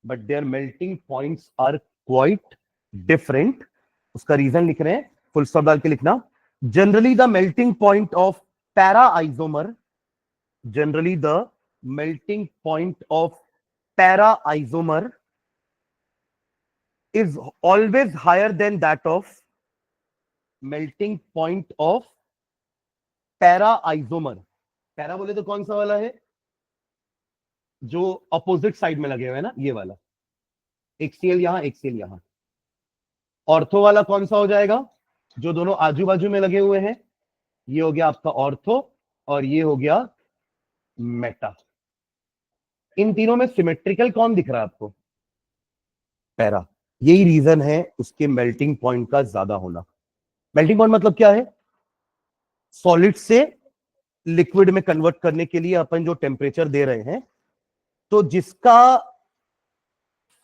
but their melting points are quite different। उसका reason लिख रहे हैं, full stop डाल के लिखना। Generally the melting point of para isomer, generally the melting point of para isomer is always higher than that of melting point of para isomer. Para बोले तो कौन सा वाला है, जो अपोजिट साइड में लगे हुए हैं ना, ये वाला, एक सीएल यहां एक सीएल यहां। ऑर्थो वाला कौन सा हो जाएगा, जो दोनों आजू बाजू में लगे हुए हैं, ये हो गया आपका ऑर्थो और ये हो गया मेटा। इन तीनों में सिमेट्रिकल कौन दिख रहा है आपको, पैरा। यही रीजन है उसके मेल्टिंग पॉइंट का ज्यादा होना। मेल्टिंग पॉइंट मतलब क्या है, सॉलिड से लिक्विड में कन्वर्ट करने के लिए अपन जो टेम्परेचर दे रहे हैं, तो जिसका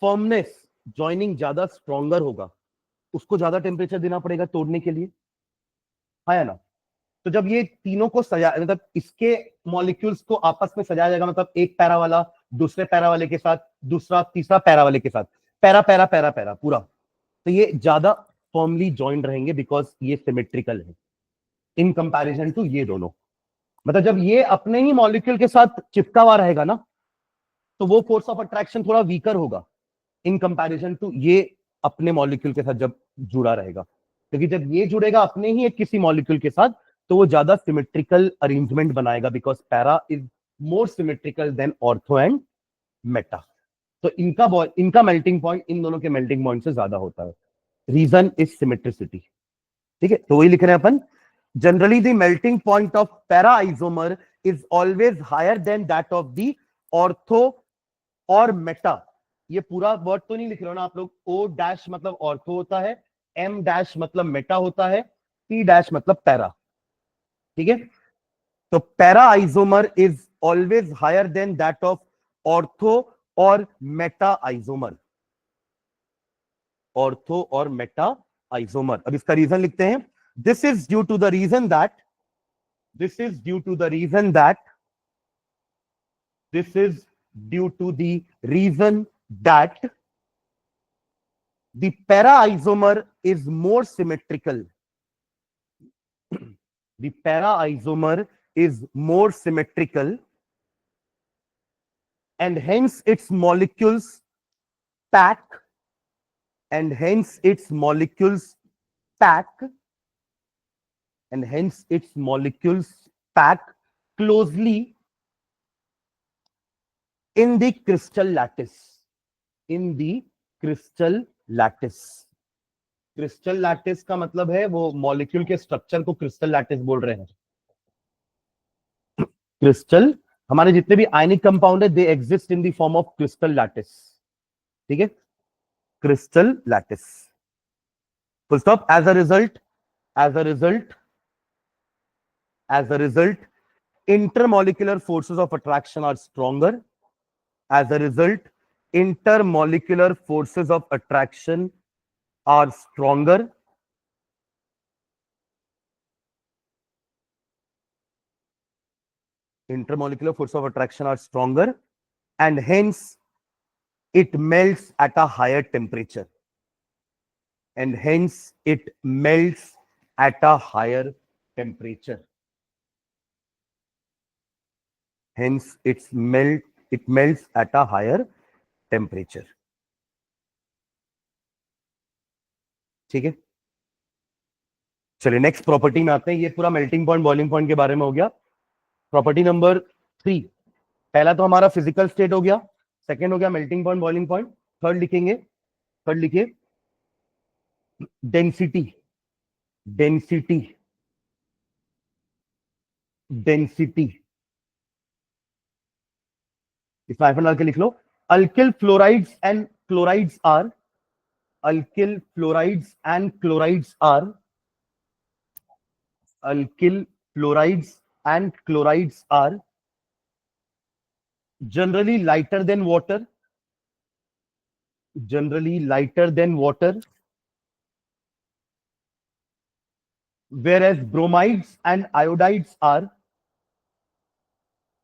फर्मनेस जॉइनिंग ज्यादा स्ट्रॉन्गर होगा उसको ज्यादा टेम्परेचर देना पड़ेगा तोड़ने के लिए, है ना। तो जब ये तीनों को सजा, मतलब इसके मॉलिक्यूल्स को आपस में सजाया जाएगा, मतलब एक पैरा वाला दूसरे पैरा वाले के साथ, दूसरा तीसरा पैरा वाले के साथ, पैरा पैरा पैरा पैरा पूरा, तो ये ज्यादा फर्मली ज्वाइंट रहेंगे बिकॉज ये सिमेट्रिकल है इन कंपैरिजन टू ये दोनों। मतलब जब ये अपने ही मॉलिक्यूल के साथ चिपका हुआ रहेगा ना, तो वो फोर्स ऑफ अट्रैक्शन थोड़ा वीकर होगा इन कंपैरिजन टू ये अपने मॉलिक्यूल के साथ जब जुड़ा रहेगा। क्योंकि जब ये जुड़ेगा अपने ही एक किसी मॉलिक्यूल के साथ तो वो ज्यादा सिमेट्रिकल अरेंजमेंट बनाएगा, because para is more symmetrical than ortho and meta. तो इनका मेल्टिंग पॉइंट इन दोनों के मेल्टिंग पॉइंट से ज्यादा होता है। Reason is symmetricity. ठीक है, तो वही लिख रहे हैं अपन, generally the melting point of para isomer is always higher than that of the ortho और मेटा। ये पूरा वर्ड तो नहीं लिख रहे हो ना आप लोग, ओ डैश मतलब ऑर्थो होता है, एम डैश मतलब मेटा होता है, पी डैश मतलब पैरा। ठीक है, तो para isomer is always higher than that of ortho और मेटा आइसोमर, ऑर्थो और मेटा आइसोमर। अब इसका रीजन लिखते हैं, this is due to the reason that, this is due to the reason that, this is due to the reason that the para isomer is more symmetrical, the para isomer is more symmetrical and hence its molecules pack, and hence its molecules pack, and hence its molecules pack closely in the crystal lattice, in the crystal lattice। Crystal lattice का मतलब है वो molecule के structure को crystal lattice बोल रहे हैं। Crystal, हमारे जितने भी आयनिक कंपाउंड है they exist in the form of crystal lattice. ठीक है, crystal lattice, full stop. As a result, as a result, as a result intermolecular forces of attraction are stronger, as a result intermolecular forces of attraction are stronger, intermolecular forces of attraction are stronger and hence it melts at a higher temperature, and hence it melts at a higher temperature, hence it melts at a higher temperature। ठीक है, चलिए next property में आते हैं। ये पूरा melting point boiling point के बारे में हो गया। प्रॉपर्टी नंबर 3, पहला तो हमारा फिजिकल स्टेट हो गया, सेकंड हो गया melting point boiling point, third लिखेंगे, थर्ड लिखिए डेंसिटी, डेंसिटी, डेंसिटी। इसमें हाइफन डाल के लिख लो, alkyl fluorides and chlorides are, alkyl fluorides and chlorides are, alkyl fluorides and chlorides are generally lighter than water, generally lighter than water, whereas bromides and iodides are,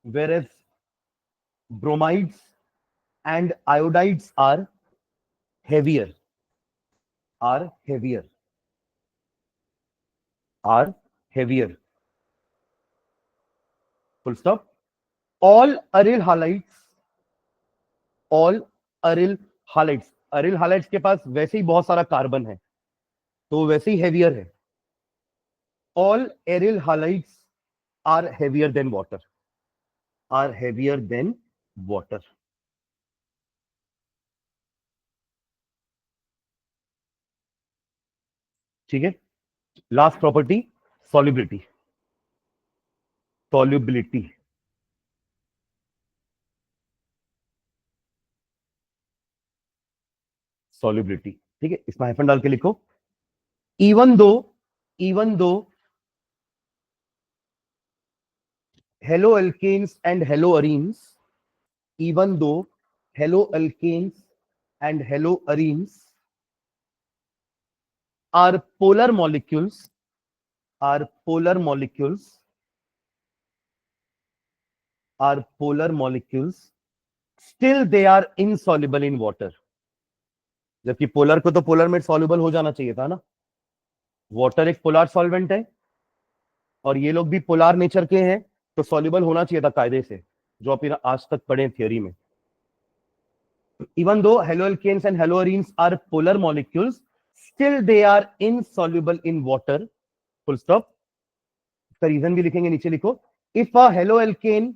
whereas bromides and iodides are heavier, are heavier, are heavier. Full stop. All aryl halides, all aryl halides, aryl halides के पास वैसे ही बहुत सारा carbon है तो वैसे ही heavier है. All aryl halides are heavier than water, are heavier than water. ठीक है, last property solubility, solubility, solubility. ठीक है, इसमें हाइफन डाल के लिखो, even though halo alkanes and halo arenes, even though haloalkanes and haloarenes are polar molecules, are polar molecules, are polar molecules, still they are insoluble in water. जबकि polar को तो polar में सॉल्युबल हो जाना चाहिए था ना. वाटर एक पोलर सॉल्वेंट है और ये लोग भी पोलर नेचर के हैं तो सॉल्युबल होना चाहिए था कायदे से, जो आप आज तक पढ़े थियोरी में. Even though haloalkanes and haloarenes are polar molecules, still they are insoluble in water. Full stop. इसका रीजन भी लिखेंगे, नीचे लिखो, if a haloalkane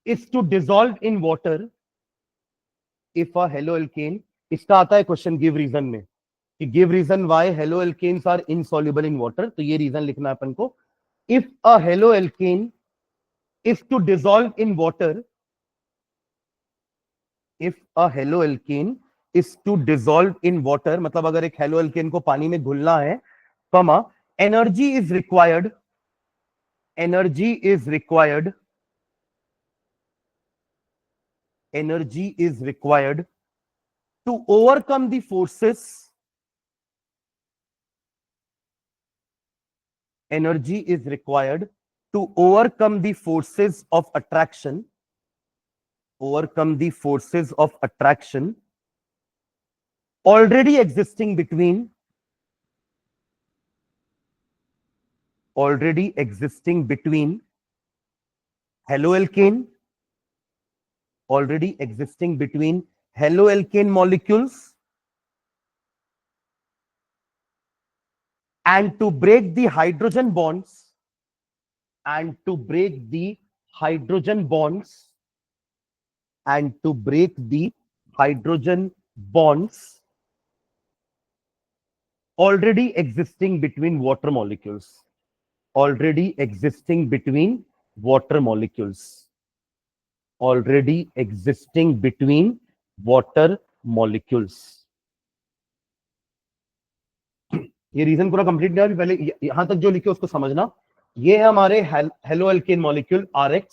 is to dissolve in water, if a haloalkane, इसका आता है क्वेश्चन गिव रीजन में कि give reason why haloalkanes are insoluble in water, तो ये रीजन लिखना है अपन को. if a haloalkane is to dissolve in water, if a haloalkane is to dissolve in water, मतलब अगर एक haloalkane को पानी में घुलना है, कमा, energy is required, energy is required, energy is required to overcome the forces, energy is required to overcome the forces of attraction, overcome the forces of attraction already existing between, already existing between haloalkane, already existing between haloalkane molecules, and to break the hydrogen bonds, and to break the hydrogen bonds, and to break the hydrogen bonds already existing between water molecules, already existing between water molecules, already existing between water molecules. ये reason पूरा complete नहीं, पहले यहां तक जो लिखे उसको समझना. ये है हमारे हेलोएल्केन मॉलिक्यूल RX,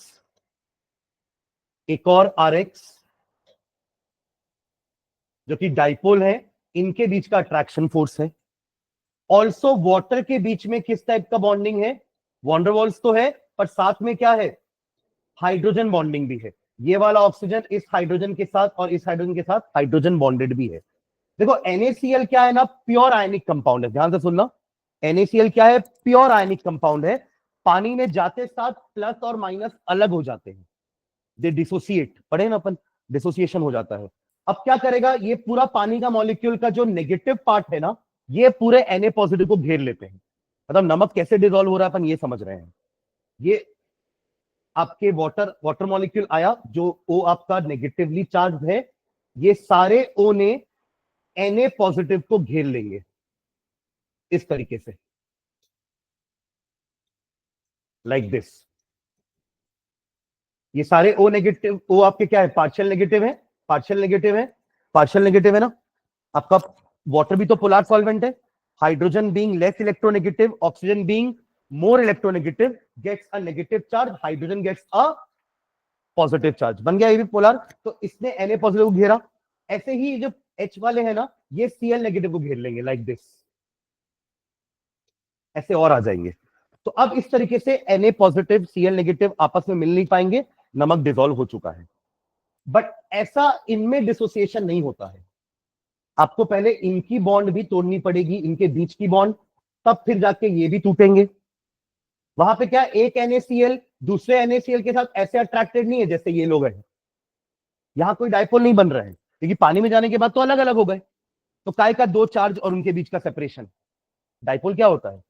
एक और RX जो कि डाइपोल है, इनके बीच का अट्रैक्शन फोर्स है. ऑल्सो वाटर के बीच में किस टाइप का बॉन्डिंग है, वॉन्डरवॉल्स तो है पर साथ में क्या है, हाइड्रोजन बॉन्डिंग भी है. ये वाला ऑक्सीजन इस हाइड्रोजन के साथ और इस हाइड्रोजन के साथ हाइड्रोजन बॉन्डेड भी है. देखो NaCl क्या है ना, प्योर आयनिक कंपाउंड है, ध्यान से सुनना. NaCl क्या है, प्योर आयनिक कंपाउंड है. पानी में जाते साथ प्लस और माइनस अलग हो जाते हैं, दे डिसोसिएट, पढ़े ना अपन, डिसोसिएशन हो जाता है. अब क्या करेगा, ये पूरा पानी का मॉलिक्यूल का जो नेगेटिव पार्ट है ना, ये पूरे Na पॉजिटिव को घेर लेते हैं। मतलब नमक कैसे डिसॉल्व हो रहा है अपन ये समझ रहे हैं। ये आपके वाटर वाटर मॉलिक्यूल आया, जो O आपका नेगेटिवली चार्ज है, ये सारे O ने Na पॉजिटिव को घेर लेंगे इस तरीके से, लाइक दिस। ये सारे O नेगेटिव, O आपके क्या है, पार्शियल नेगेटिव है, पार्शियल नेगेटिव है, पार्शियल नेगेटिव है ना। आपका वाटर भी तो पोलर सॉल्वेंट है। Hydrogen being less electronegative, oxygen being more electronegative gets a negative charge, hydrogen gets a positive charge, बन गया ये भी पोलर। तो इसने Na पॉजिटिव को घेरा। ऐसे ही जो H वाले हैं ना, ये Cl नेगेटिव को घेर लेंगे, लाइक दिस, ऐसे और आ जाएंगे। तो अब इस तरीके से Na पॉजिटिव Cl नेगेटिव आपस में मिल नहीं पाएंगे, नमक डिसॉल्व हो चुका है। बट ऐसा इनमें डिसोसिएशन नहीं होता है। आपको पहले इनकी बॉन्ड भी तोड़नी पड़ेगी, इनके बीच की बॉन्ड, तब फिर जाके ये भी टूटेंगे। वहां पे क्या, एक NaCl दूसरे NaCl के साथ ऐसे अट्रैक्टेड नहीं है जैसे ये लोग हैं। यहां कोई डायपोल नहीं बन रहा है, क्योंकि पानी में जाने के बाद तो अलग अलग हो गए। तो काय का दो चार्ज और उनके बीच का सेपरेशन, डायपोल क्या होता है,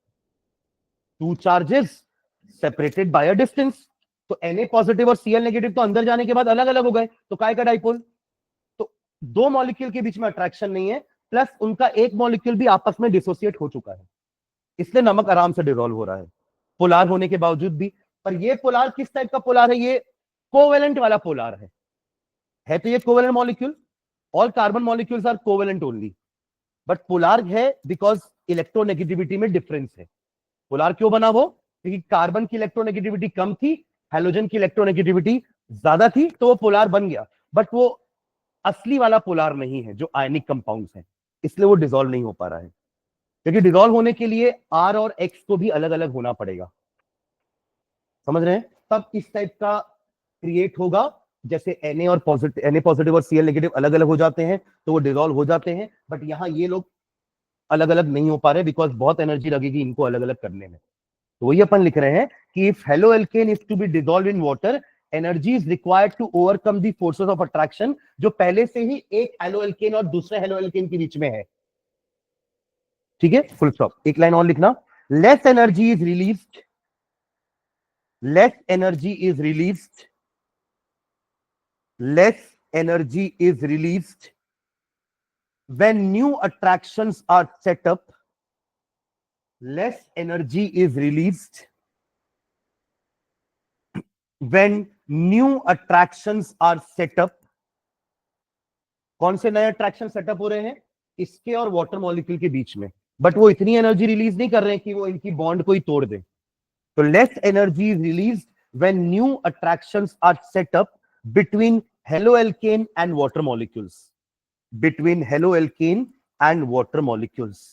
two charges separated by a distance. तो Na पॉजिटिव और Cl नेगेटिव तो अंदर जाने के बाद अलग अलग हो गए, तो काय का डायपोल। तो दो मॉलिक्यूल के बीच में अट्रैक्शन नहीं है, प्लस उनका एक मॉलिक्यूल भी आपस में डिसोसिएट हो चुका है, इसलिए नमक आराम से डिसॉल्व हो रहा है, पोलार होने के बावजूद भी। पर ये पोलार किस टाइप का पोलार है, ये कोवेलेंट वाला पोलार है तो ये covalent molecule, all carbon molecules are covalent only, but polar है बिकॉज इलेक्ट्रोनेगेटिविटी में डिफरेंस है। पोलार क्यों बना वो, क्योंकि कार्बन की इलेक्ट्रोनेगेटिविटी कम थी, हेलोजन की इलेक्ट्रोनेगेटिविटी ज्यादा थी, तो वो पोलार बन गया। बट वो असली वाला पोलार नहीं है जो आयनिक कंपाउंड्स हैं, इसलिए वो डिसॉल्व नहीं हो पा रहा है। क्योंकि डिसॉल्व होने के लिए R और X को भी अलग अलग होना पड़ेगा, समझ रहे हैं। तब इस टाइप का क्रिएट होगा, जैसे Na पॉजिटिव और Cl नेगेटिव अलग अलग हो जाते हैं तो वो डिसॉल्व हो जाते हैं। बट यहाँ ये लोग अलग अलग नहीं हो पा रहे, बिकॉज बहुत एनर्जी लगेगी इनको अलग अलग करने में। तो वही अपन लिख रहे हैं कि if halo alkane is to be dissolve in water, energy is required to overcome the forces of attraction, जो पहले से ही एक हेलो एल्केन और दूसरे हेलो एल्केन के बीच में है। ठीक है, फुल स्टॉप। एक लाइन और लिखना, less energy is released, less energy is released, less energy is released when new attractions are set up, less energy is released when new attractions are set up। कौन से नए attraction setup हो रहे हैं, इसके और वाटर मॉलिक्यूल के बीच में, बट वो इतनी एनर्जी रिलीज नहीं कर रहे हैं कि वो इनकी बॉन्ड को ही तोड़ दे। तो less energy is release when new attractions are set up between halo alkane and water molecules, between halo alkane and water molecules.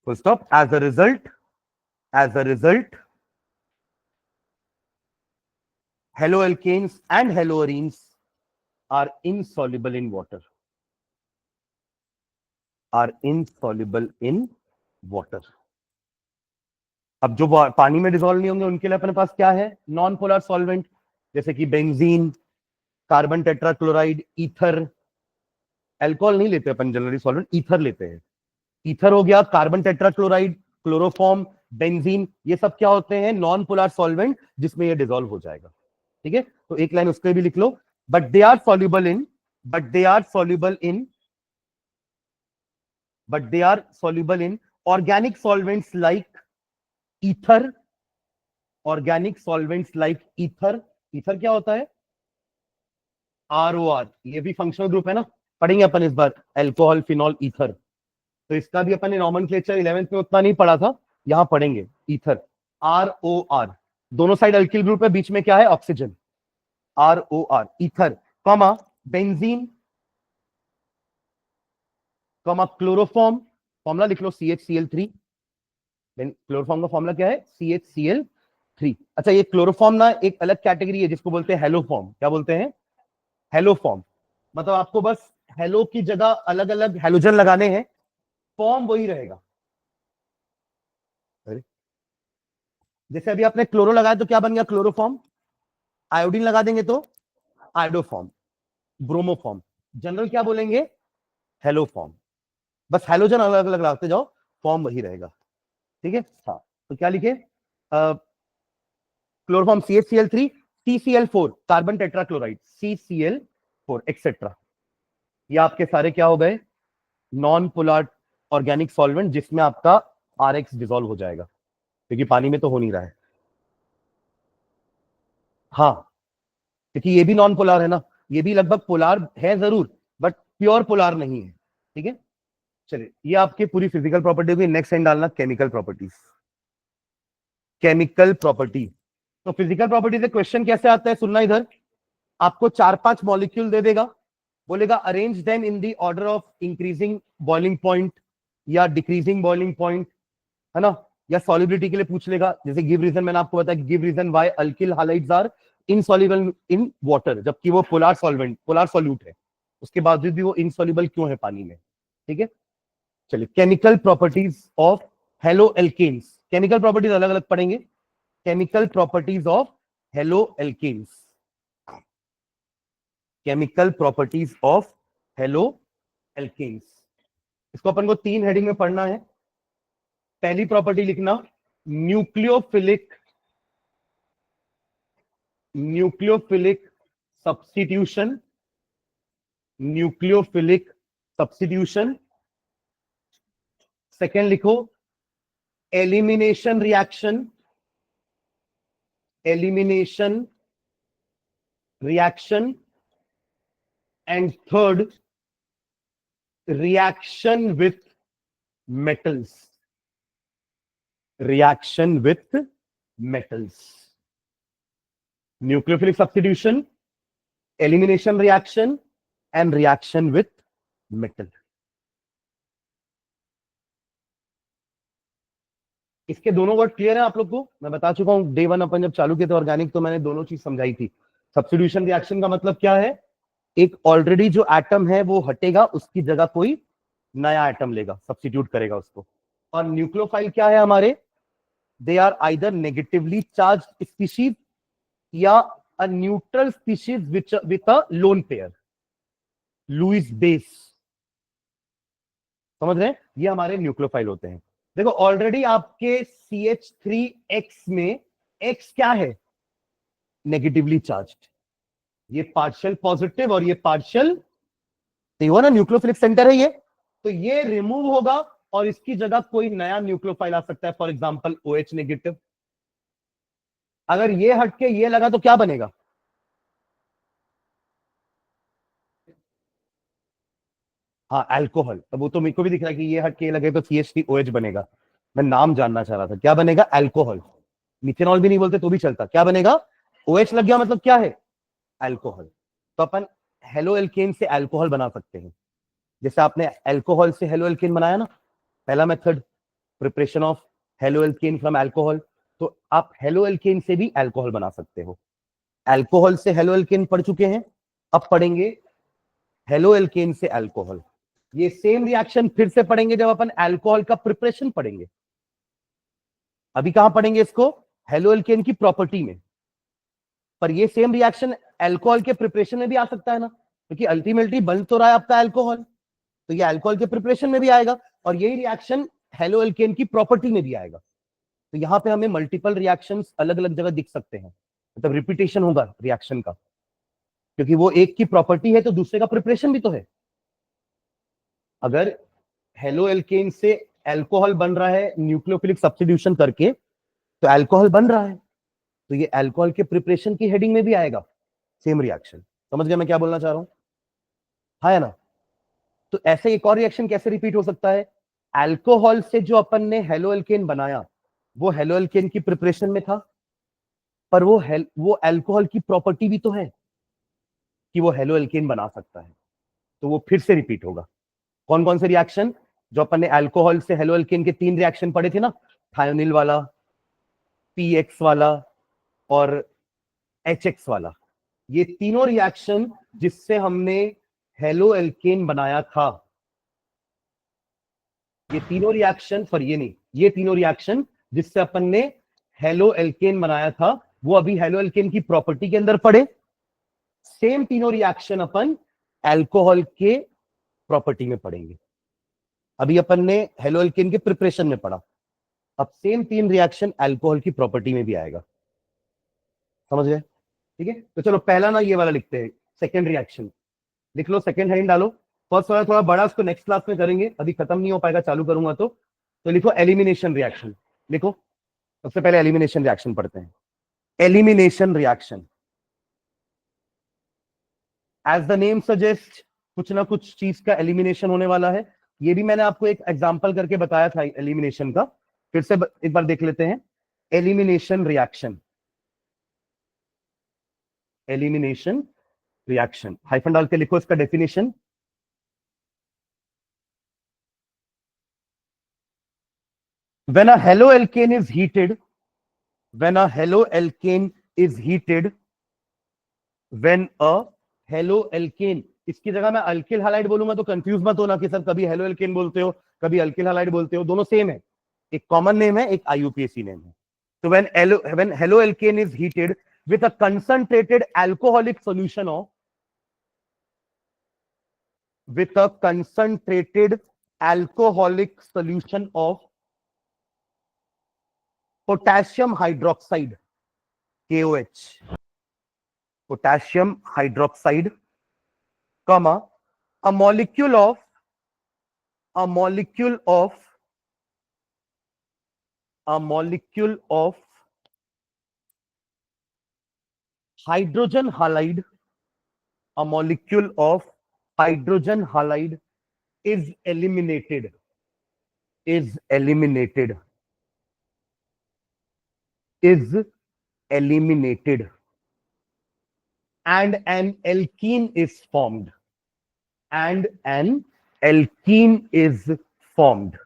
Full stop. As a result, haloalkanes and haloarenes are insoluble in water. Are insoluble in water. अब जो पानी में dissolve नहीं होंगे उनके लिए अपने पास क्या है, नॉन पोलर सॉल्वेंट, जैसे कि benzene, carbon tetrachloride, ether. Alcohol नहीं लेते अपन जनरली सॉल्वेंट, ईथर लेते हैं। ईथर हो गया, कार्बन टेट्राक्लोराइड, क्लोरोफॉर्म, बेंजीन, ये सब क्या होते हैं, नॉन पोलर सॉल्वेंट जिसमें ये डिसॉल्व हो जाएगा। ठीक है, तो एक लाइन उसके भी लिख लो, but they are soluble in, but they are soluble in, but they are soluble in organic solvents like ether, organic solvents like ether. Ether क्या होता है, ROR, ये भी फंक्शनल ग्रुप है ना, पढ़ेंगे अपन इस बार, अल्कोहल, फिनॉल, ईथर। तो इसका भी अपन ने नॉमेनक्लेचर 11th में उतना नहीं पढ़ा था, यहां पढ़ेंगे। ईथर, ROR, दोनों साइड अल्किल ग्रुप है, बीच में क्या है, oxygen, ROR, ether, comma benzene, comma chloroform, formula लिख लो CHCl3। क्लोरोफॉर्म का फॉर्मूला क्या है, CHCl3। अच्छा, ये क्लोरोफॉर्म ना एक अलग कैटेगरी है जिसको बोलते हैं हेलोफॉर्म। क्या बोलते हैं, हेलोफॉर्म। मतलब आपको बस हेलो की जगह अलग अलग हेलोजन लगाने हैं, फॉर्म वही रहेगा। जैसे अभी आपने क्लोरो लगाया तो क्या बन गया, क्लोरोफॉर्म। आयोडीन लगा देंगे तो आयोडोफॉर्म, ब्रोमोफॉर्म। जनरल क्या बोलेंगे, हेलोफॉर्म। बस हेलोजन अलग अलग लगाते जाओ, फॉर्म वही रहेगा। ठीक है। हाँ, तो क्या लिखे, chloroform CHCl3, CCl4 carbon tetrachloride, CCl4 etcetera. ये आपके सारे क्या हो गए, नॉन पोलर ऑर्गेनिक सॉल्वेंट, जिसमें आपका RX डिसॉल्व हो जाएगा, क्योंकि पानी में तो हो नहीं रहा है। हाँ, क्योंकि ये भी नॉन पोलर है ना, ये भी लगभग पोलर है जरूर, बट प्योर पोलर नहीं है। ठीक है। चलिए, ये आपकी पूरी फिजिकल प्रॉपर्टी होगी। नेक्स्ट एंड डालना केमिकल प्रॉपर्टीज। केमिकल प्रॉपर्टी, तो फिजिकल प्रॉपर्टी से क्वेश्चन कैसे आता है, सुनना इधर। आपको 4-5 मॉलिक्यूल दे देगा, बोलेगा arrange them in the order of increasing boiling point या डिक्रीजिंग बॉइलिंग पॉइंट, है ना। या सॉल्युबिलिटी के लिए पूछ लेगा, जैसे गिव रीजन, मैंने आपको बताया give reason why alkyl halides are insoluble in water, जबकि वो पोलर सॉल्वेंट, पोलर सॉल्यूट है, उसके बावजूद भी वो इनसॉल्युबल क्यों है पानी में। ठीक है। चलिए, chemical properties of halo alkanes. Chemical properties अलग अलग पढ़ेंगे। Chemical properties of halo alkanes, chemical properties of halo alkanes. इसको अपन को 3 हेडिंग में पढ़ना है। पहली प्रॉपर्टी लिखना, nucleophilic, nucleophilic substitution, nucleophilic substitution. Second लिखो, elimination reaction, elimination reaction. And third, reaction with metals, reaction with metals. Nucleophilic substitution, elimination reaction and reaction with metal. इसके दोनों वर्ड क्लियर है आप लोग को, मैं बता चुका हूं डे 1 अपन जब चालू किए थे ऑर्गेनिक, तो मैंने दोनों चीज समझाई थी। सब्स्टिट्यूशन रिएक्शन का मतलब क्या है, एक ऑलरेडी जो एटम है वो हटेगा, उसकी जगह कोई नया एटम लेगा, सब्स्टिट्यूट करेगा उसको। और न्यूक्लियोफाइल क्या है हमारे, they are either negatively charged species या a neutral species with a lone pair, Lewis base. समझ रहे हैं, ये हमारे न्यूक्लियोफाइल होते हैं। देखो ऑलरेडी आपके CH3X में X क्या है, नेगेटिवली चार्ज्ड, ये पार्शियल पॉजिटिव और ये पार्शियल, तो हुआ ना, न्यूक्लियोफिलिक सेंटर है ये, तो ये रिमूव होगा और इसकी जगह कोई नया न्यूक्लियोफाइल आ सकता है, फॉर एग्जांपल OH नेगेटिव। अगर ये हटके ये लगा तो क्या बनेगा, हाँ अल्कोहल। तो वो तो मेरे को भी दिख रहा है कि ये हटके लगे तो CH3OH बनेगा। मैं नाम जानना चाह रहा था, क्या बनेगा, अल्कोहल। मिथेनॉल भी नहीं बोलते तो भी चलता, क्या बनेगा, OH लग गया मतलब क्या है, अल्कोहल। तो अपन हेलो एल्केन से अल्कोहल बना सकते हैं। जैसे आपने अल्कोहल से हेलो एल्केन बनाया ना, पहला method, preparation of halo alkane from alcohol, तो आप हेलो एल्केन से भी अल्कोहल बना सकते हो। अल्कोहल से हेलो एल्केन पढ़ चुके हैं, अब पढ़ेंगे हेलो एल्केन से अल्कोहल। ये सेम रिएक्शन फिर से पढ़ेंगे जब अपन अल्कोहल का प्रिपरेशन पढ़ेंगे। अभी कहां पढ़ेंगे इसको, हेलो एल्केन की प्रॉपर्टी में। पर ये सेम रिएक्शन अल्कोहल के प्रिपरेशन में भी आ सकता है ना, क्योंकि अल्टीमेटली बन तो रहा है आपका अल्कोहल, तो ये अल्कोहल के प्रिपरेशन में भी आएगा, और यही रिएक्शन हेलो एल्केन की प्रॉपर्टी में भी आएगा। तो यहां पे हमें मल्टीपल रिएक्शंस अलग अलग जगह दिख सकते हैं, मतलब रिपीटेशन होगा रिएक्शन का, क्योंकि वो एक की प्रॉपर्टी है तो दूसरे का प्रिपरेशन भी तो है। अगर हेलो एल्केन से अल्कोहल बन रहा है न्यूक्लियोफिलिक सब्स्टिट्यूशन करके, तो अल्कोहल बन रहा है, तो ये अल्कोहल के प्रिपरेशन की हेडिंग में भी आएगा सेम रिएक्शन। समझ गया मैं क्या बोलना चाह रहा हूं, हाँ है ना। तो ऐसे एक और रिएक्शन कैसे रिपीट हो सकता है, अल्कोहल से जो अपन ने हेलो एल्केन बनाया, वो हेलो एल्केन की प्रिपरेशन में था, पर वो अल्कोहल की प्रॉपर्टी भी तो है कि वो हेलो एल्केन बना सकता है, तो वो फिर से रिपीट होगा। कौन कौन से रिएक्शन, जो अपन ने अल्कोहल से हेलो एल्केन के 3 रिएक्शन पढ़े थे ना, थायोनिल वाला, PX वाला और HX वाला, ये तीनों रिएक्शन जिससे हमने हेलो एल्केन बनाया था, ये तीनों रिएक्शन, पर ये नहीं, ये तीनों रिएक्शन जिससे अपन ने हेलो एल्केन बनाया था वो अभी हेलो एल्केन की प्रॉपर्टी के अंदर पड़े। सेम तीनों रिएक्शन अपन अल्कोहल के प्रॉपर्टी में पढ़ेंगे। अभी अपन ने हेलो एल्केन के प्रिपरेशन में पढ़ा, अब सेम तीन रिएक्शन अल्कोहल की प्रॉपर्टी में भी आएगा। समझ गए? ठीक है, तो चलो पहला ना ये वाला लिखते हैं, सेकंड रिएक्शन लिख लो, सेकंड हेडिंग डालो। फर्स्ट वाला थोड़ा बड़ा, उसको नेक्स्ट क्लास में करेंगे, अभी खत्म नहीं हो पाएगा, चालू करूंगा तो लिखो एलिमिनेशन रिएक्शन। लिखो, सबसे पहले एलिमिनेशन रिएक्शन पढ़ते हैं। Elimination reaction, as the name suggest, कुछ ना कुछ चीज का एलिमिनेशन होने वाला है। ये भी मैंने आपको एक एग्जांपल करके बताया था एलिमिनेशन का, फिर से एक बार देख लेते हैं। Elimination reaction, elimination reaction, hyphen डाल के लिखो इसका definition. When a haloalkane is heated, when a haloalkane is heated, when a haloalkane, इसकी जगह मैं अल्किल हैलाइड बोलूंगा तो कंफ्यूज मत होना कि सर कभी हेलोएल्केन बोलते हो कभी अल्किल हैलाइड बोलते हो, दोनों सेम है, एक कॉमन नेम है, एक आईयूपीएसी नेम है। तो when haloalkane is heated with a concentrated alcoholic solution of, with a concentrated alcoholic solution of potassium hydroxide, KOH, potassium hydroxide, comma, a molecule of hydrogen halide, a molecule of hydrogen halide is eliminated, is eliminated, is eliminated, and an alkene is formed, and an alkene is formed,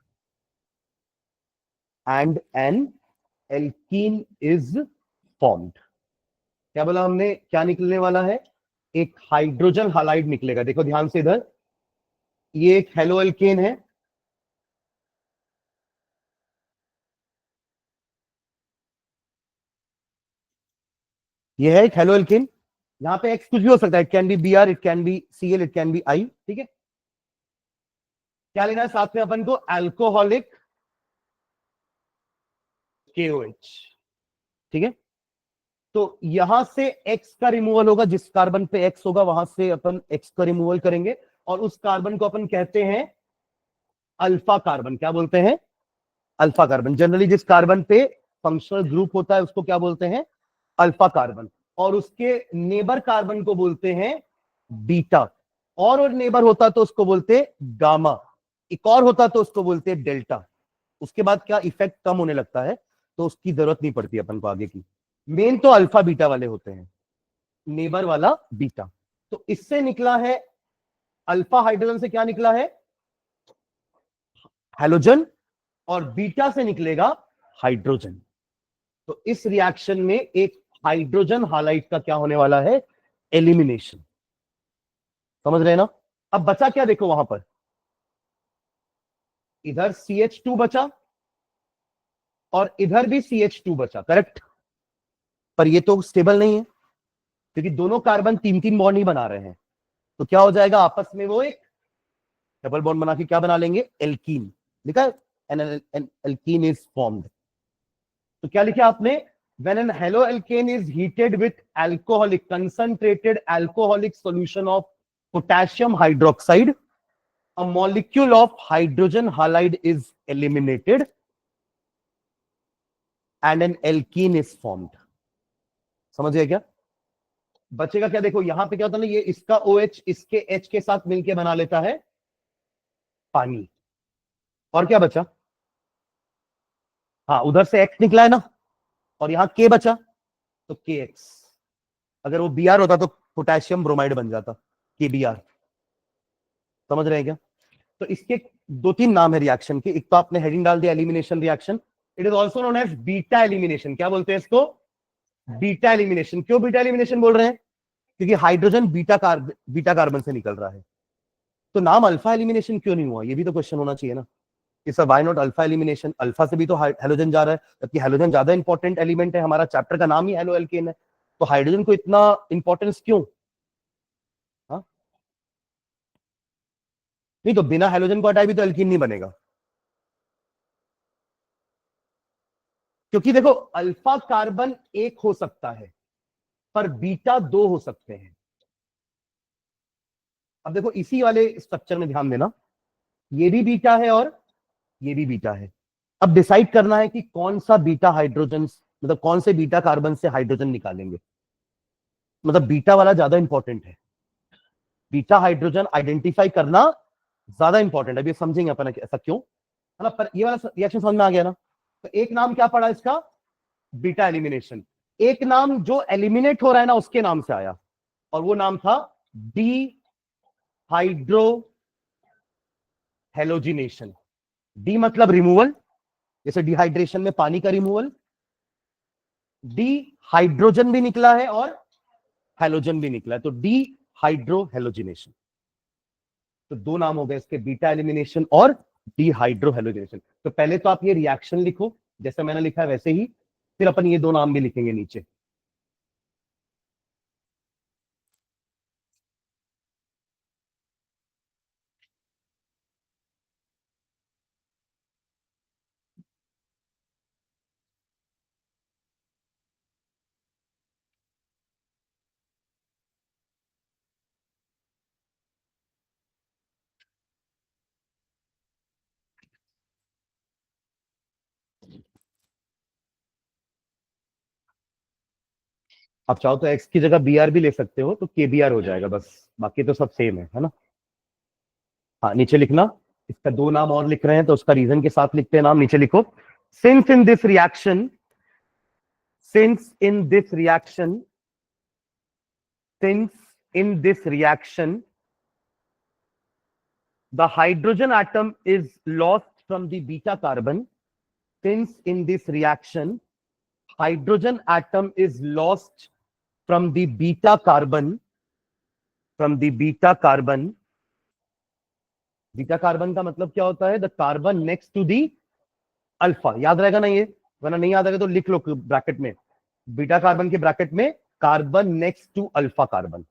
and an alkene is formed। क्या बोला हमने, क्या निकलने वाला है, एक hydrogen halide निकलेगा। देखो ध्यान से इधर, ये एक हेलो एल्केन है, ये है एक हेलो एल्केन, यहां पे एक्स कुछ भी हो सकता है, it can be B R, it can be C L, it can be I. ठीक है, क्या लेना है साथ में अपन को, अल्कोहलिक KOH। ठीक है, तो यहां से एक्स का रिमूवल होगा, जिस कार्बन पे एक्स होगा वहां से अपन एक्स का रिमूवल करेंगे, और उस कार्बन को अपन कहते हैं अल्फा कार्बन। क्या बोलते हैं, अल्फा कार्बन। जनरली जिस कार्बन पे फंक्शनल ग्रुप होता है उसको क्या बोलते हैं, अल्फा कार्बन, और उसके नेबर कार्बन को बोलते हैं बीटा, और नेबर होता तो उसको बोलते गामा, एक और होता तो उसको बोलते डेल्टा। उसके बाद क्या इफेक्ट कम होने लगता है तो उसकी जरूरत नहीं पड़ती अपन को आगे की, मेन तो अल्फा बीटा वाले होते हैं, नेबर वाला बीटा। तो इससे निकला है अल्फा हाइड्रोजन से क्या निकला है, हैलोजन, और बीटा से निकलेगा हाइड्रोजन। तो इस रिएक्शन में एक हाइड्रोजन हालाइड का क्या होने वाला है, एलिमिनेशन। समझ रहे हैं ना? अब बचा क्या, देखो वहां पर इधर CH2 बचा और इधर भी CH2 बचा, करेक्ट, पर ये तो स्टेबल नहीं है क्योंकि दोनों कार्बन तीन तीन बॉन्ड ही बना रहे हैं, तो क्या हो जाएगा आपस में वो एक डबल बॉन्ड बना के क्या बना लेंगे, एल्कीन। लिखा है एन एल्कीन इज फॉर्म्ड। तो क्या लिखा आपने, when an haloalkane is heated with alcoholic concentrated alcoholic solution of potassium hydroxide, a molecule of hydrogen halide is eliminated and an alkene is formed। समझ गए क्या? बचेगा क्या, देखो यहां पे क्या होता है ना, ये इसका OH इसके H के साथ मिलके बना लेता है पानी, और क्या बचा, हाँ उधर से X निकला है ना, और यहां K बचा तो KX, अगर वो Br होता तो पोटेशियम ब्रोमाइड बन जाता, KBr। समझ रहे हैं क्या? तो इसके दो तीन नाम है रिएक्शन के, एक तो आपने हेडिंग डाल दिया elimination reaction, it is also known as beta elimination. क्या बोलते हैं इसको, बीटा एलिमिनेशन। क्यों बीटा एलिमिनेशन बोल रहे हैं, क्योंकि हाइड्रोजन बीटा कार्बन से निकल रहा है। तो नाम अल्फा एलिमिनेशन क्यों नहीं हुआ, ये भी तो क्वेश्चन होना चाहिए ना, इस why not alpha elimination, alpha से भी तो हेलोजन जा रहा है, जबकि हेलोजन ज्यादा इंपॉर्टेंट एलिमेंट है, हमारा चैप्टर का नाम ही हेलो एल्केन है, तो हाइड्रोजन को इतना इंपॉर्टेंस क्यों? हाँ, नहीं तो बिना हेलोजन को हटाए भी तो एल्कीन नहीं बनेगा, क्योंकि देखो अल्फा कार्बन एक हो सकता है पर बीटा दो हो सकते हैं। अब देखो इसी वाले स्ट्रक्चर में ध्यान देना, ये भी बीटा है और ये भी बीटा है। अब डिसाइड करना है कि कौन सा बीटा हाइड्रोजन, मतलब कौन से बीटा कार्बन से हाइड्रोजन निकालेंगे, मतलब बीटा वाला ज्यादा इंपॉर्टेंट है, बीटा हाइड्रोजन आइडेंटिफाई करना ज्यादा इंपॉर्टेंट है। अभी समझेंगे अपन ऐसा क्यों, है ना। पर ये वाला रिएक्शन समझ में आ गया ना। तो एक नाम क्या पड़ा इसका, बीटा एलिमिनेशन। एक नाम जो एलिमिनेट हो रहा है ना उसके नाम से आया, और वो नाम था डी हाइड्रो हेलोजिनेशन। डी मतलब रिमूवल, जैसे डिहाइड्रेशन में पानी का रिमूवल। डी हाइड्रोजन भी निकला है और हेलोजन भी निकला है, तो डी हाइड्रो हेलोजिनेशन। तो दो नाम हो गए इसके, बीटा एलिमिनेशन और डी हाइड्रो हेलोजिनेशन। तो पहले तो आप ये रिएक्शन लिखो जैसे मैंने लिखा है वैसे ही, फिर अपन ये दो नाम भी लिखेंगे नीचे। आप चाहो तो एक्स की जगह बी आर भी ले सकते हो, तो के बी आर हो जाएगा बस, बाकी तो सब सेम है ना। हाँ नीचे लिखना, इसका दो नाम और लिख रहे हैं तो उसका रीजन के साथ लिखते हैं नाम, नीचे लिखो। Since in this reaction, since in this reaction, since in this reaction the hydrogen atom is lost from the beta carbon, since in this reaction hydrogen atom is lost from the beta carbon, from the beta carbon। Beta carbon का मतलब क्या होता है, the carbon next to the alpha. याद रहेगा ना ये, वरना नहीं याद रहेगा तो लिख लो ब्रैकेट में, बीटा कार्बन के ब्रैकेट में carbon next to alpha carbon,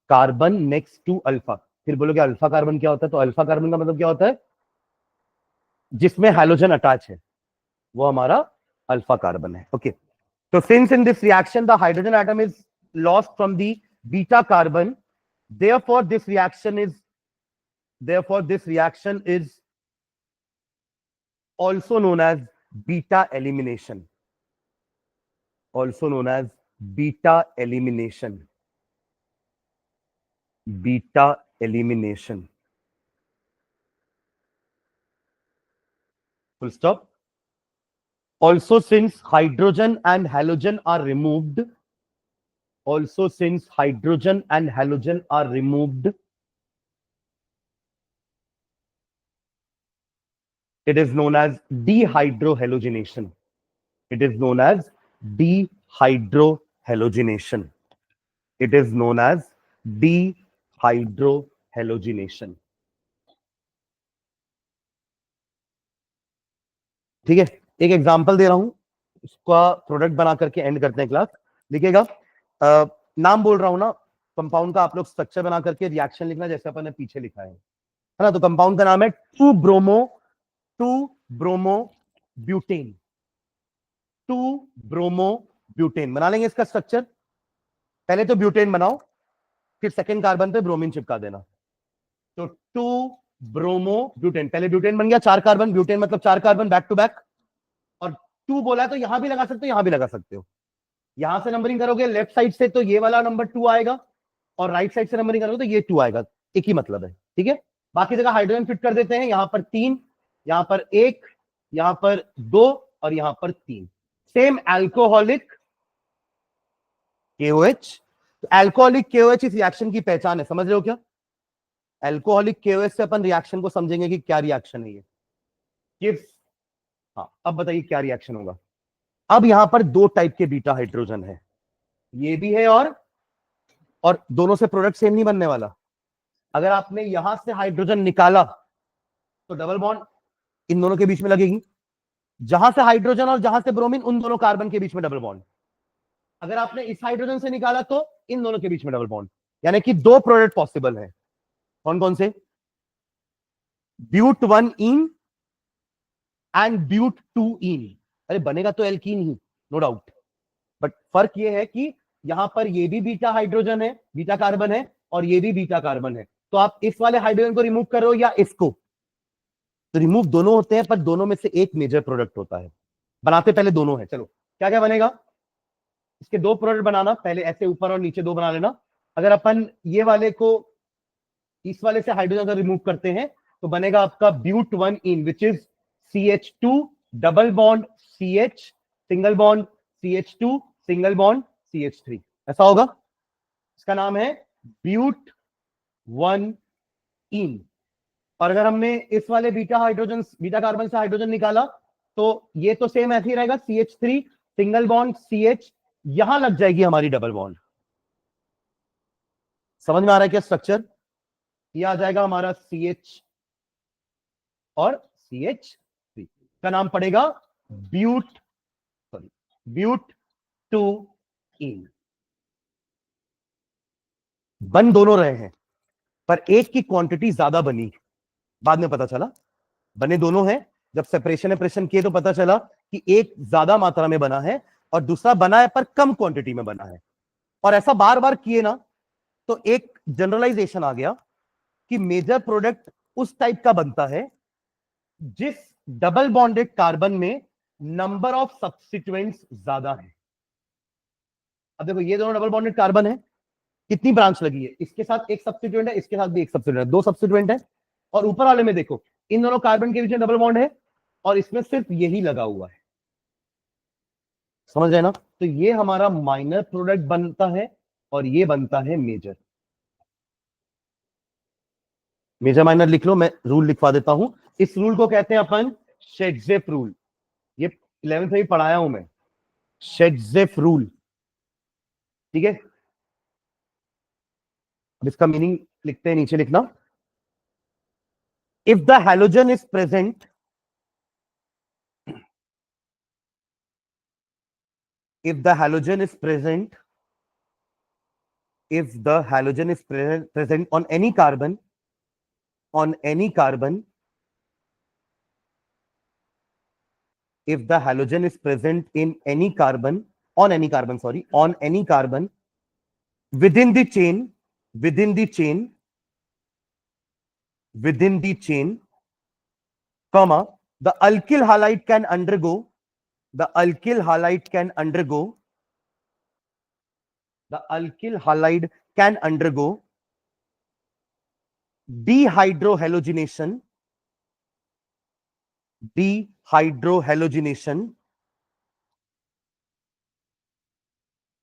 carbon next to alpha. फिर बोलोगे अल्फा कार्बन क्या होता है, तो अल्फा कार्बन का मतलब क्या होता है, जिसमें हाइड्रोजन अटैच है वो हमारा अल्फा कार्बन है। ओके, तो since in this reaction the hydrogen atom is lost from the beta carbon, therefore this reaction is, therefore this reaction is also known as beta elimination, also known as beta elimination, beta elimination, full stop। Also since hydrogen and halogen are removed, also since hydrogen and halogen are removed, it is known as dehydrohalogenation, it is known as dehydrohalogenation, it is known as dehydrohalogenation। ठीक है, एक example दे रहा हूं, उसका product बना करके and करते हैं क्लास। लिखिएगा, नाम बोल रहा हूं ना कंपाउंड का, आप लोग स्ट्रक्चर बना करके रिएक्शन लिखना जैसे अपन ने पीछे लिखा है ना। तो कंपाउंड का नाम है 2 ब्रोमो ब्यूटेन, 2 ब्रोमो ब्यूटेन। बना लेंगे इसका स्ट्रक्चर, पहले तो ब्यूटेन बनाओ फिर सेकेंड कार्बन पे ब्रोमीन चिपका देना। तो 2 ब्रोमो ब्यूटेन, पहले ब्यूटेन बन गया 4 कार्बन, ब्यूटेन मतलब 4 कार्बन बैक टू बैक, और 2 बोला है तो यहां भी लगा सकते हो यहां भी लगा सकते हो। यहां से नंबरिंग करोगे लेफ्ट साइड से तो ये वाला नंबर 2 आएगा, और राइट साइड से नंबरिंग करोगे तो ये 2 आएगा, एक ही मतलब है। ठीक है, बाकी जगह हाइड्रोजन फिट कर देते हैं, यहां पर 3, यहां पर 1, यहां पर 2 और यहां पर 3। सेम एल्कोहलिक KOH, तो एल्कोहलिक KOH इस रिएक्शन की पहचान है, समझ रहे हो क्या। एल्कोहलिक KOH से अपन रिएक्शन को समझेंगे कि क्या रिएक्शन है ये, किस, हाँ अब बताइए क्या रिएक्शन होगा। अब यहां पर 2 टाइप के बीटा हाइड्रोजन है, ये भी है और दोनों से प्रोडक्ट सेम नहीं बनने वाला। अगर आपने यहां से हाइड्रोजन निकाला तो डबल बॉन्ड इन दोनों के बीच में लगेगी, जहां से हाइड्रोजन और जहां से ब्रोमीन उन दोनों कार्बन के बीच में डबल बॉन्ड। अगर आपने इस हाइड्रोजन से निकाला तो इन दोनों के बीच में डबल बॉन्ड, यानी कि दो प्रोडक्ट पॉसिबल है। कौन कौन से? ब्यूट 1 इन एंड ब्यूट 2 इन। अरे बनेगा तो एल्कीन ही, नो डाउट, बट फर्क ये है कि यहां पर ये भी बीटा हाइड्रोजन है, बीटा कार्बन है, और ये भी बीटा कार्बन है। तो आप इस वाले हाइड्रोजन को रिमूव कर रहे हो या इसको, तो रिमूव दोनों होते हैं, पर दोनों में से एक मेजर प्रोडक्ट होता है। बनाते पहले दोनों है। चलो क्या क्या बनेगा, इसके दो प्रोडक्ट बनाना, पहले ऐसे ऊपर और नीचे दो बना लेना। अगर अपन ये वाले को इस वाले से हाइड्रोजन का रिमूव करते हैं तो बनेगा आपका but 1 ene which is CH2 double bond CH single bond CH2 single bond CH3, ऐसा होगा। इसका नाम है ब्यूट 1 इन। और अगर हमने इस वाले बीटा कार्बन से हाइड्रोजन निकाला तो ये तो सेम ऐसे ही रहेगा, CH3 सिंगल बॉन्ड CH, यहां लग जाएगी हमारी डबल बॉन्ड। समझ में आ रहा है क्या स्ट्रक्चर? ये आ जाएगा हमारा CH और CH3 का नाम पड़ेगा ब्यूट 2 इन। बन दोनों रहे हैं, पर एक की क्वांटिटी ज्यादा बनी, बाद में पता चला। बने दोनों हैं, जब सेपरेशन एपरेशन किए तो पता चला कि एक ज्यादा मात्रा में बना है और दूसरा बना है पर कम क्वांटिटी में बना है। और ऐसा बार बार किए ना तो एक जनरलाइजेशन आ गया कि मेजर प्रोडक्ट उस टाइप का बनता है जिस डबल बॉन्डेड कार्बन में नंबर ऑफ सब्स्टिट्यूएंट्स ज्यादा है। अब देखो ये दोनों डबल बॉन्डेड कार्बन है, कितनी ब्रांच लगी है, इसके साथ एक सब्स्टिट्यूएंट है, इसके साथ भी एक सब्स्टिट्यूएंट है, दो सब्स्टिट्यूएंट है। और ऊपर वाले में देखो इन दोनों कार्बन के बीच में डबल बॉन्ड है और इसमें सिर्फ यही लगा हुआ है। समझ रहे ना? तो ये हमारा माइनर प्रोडक्ट बनता है और ये बनता है मेजर। मेजर माइनर लिख लो, मैं रूल लिखवा देता हूं। इस रूल को कहते हैं अपन शेड्जेफ रूल। ये 11th में पढ़ाया हूं मैं, शेड्जेफ रूल, ठीक है। अब इसका मीनिंग लिखते हैं, नीचे लिखना। If the halogen is present, if the halogen is present, if the halogen is present on any carbon, if the halogen is present in any carbon, on any carbon, within the chain, comma, the alkyl halide can undergo dehydrohalogenation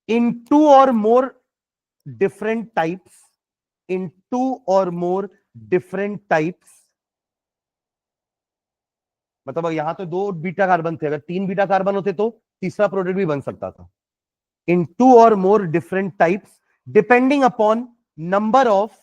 in two or more different types, मतलब यहां तो दो beta carbon थे, अगर तीन beta carbon होते तो तीसरा प्रोडक्ट भी बन सकता था। इन टू और more different types depending upon number of